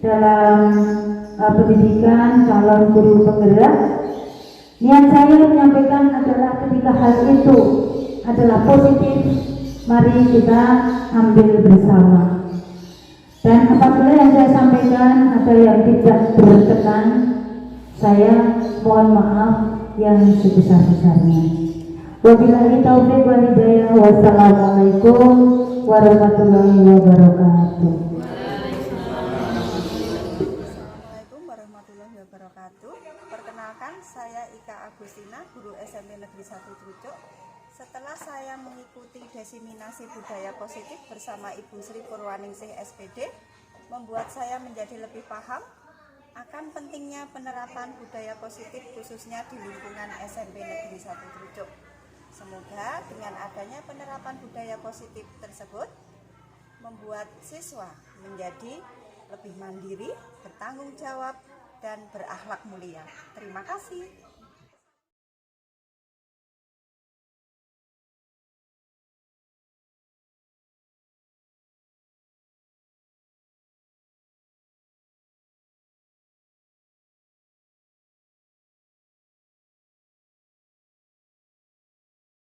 dalam pendidikan calon guru penggerak. Niat saya menyampaikan adalah ketika hal itu adalah positif, mari kita ambil bersama. Dan apabila yang saya sampaikan ada yang tidak berkenan, saya mohon maaf yang sebesar-besarnya. Wabillahi taufiq wal hidayah. Wassalamualaikum warahmatullahi wabarakatuh. Assalamualaikum warahmatullahi wabarakatuh. Perkenalkan, saya Ika Agustina, guru SMP Negeri 1 Trucuk. Setelah saya mengikuti diseminasi budaya positif bersama Ibu Sri Purwaningsih SPD, membuat saya menjadi lebih paham akan pentingnya penerapan budaya positif khususnya di lingkungan SMP Negeri 1 Trucuk. Semoga dengan adanya penerapan budaya positif tersebut membuat siswa menjadi lebih mandiri, bertanggung jawab, dan berakhlak mulia. Terima kasih.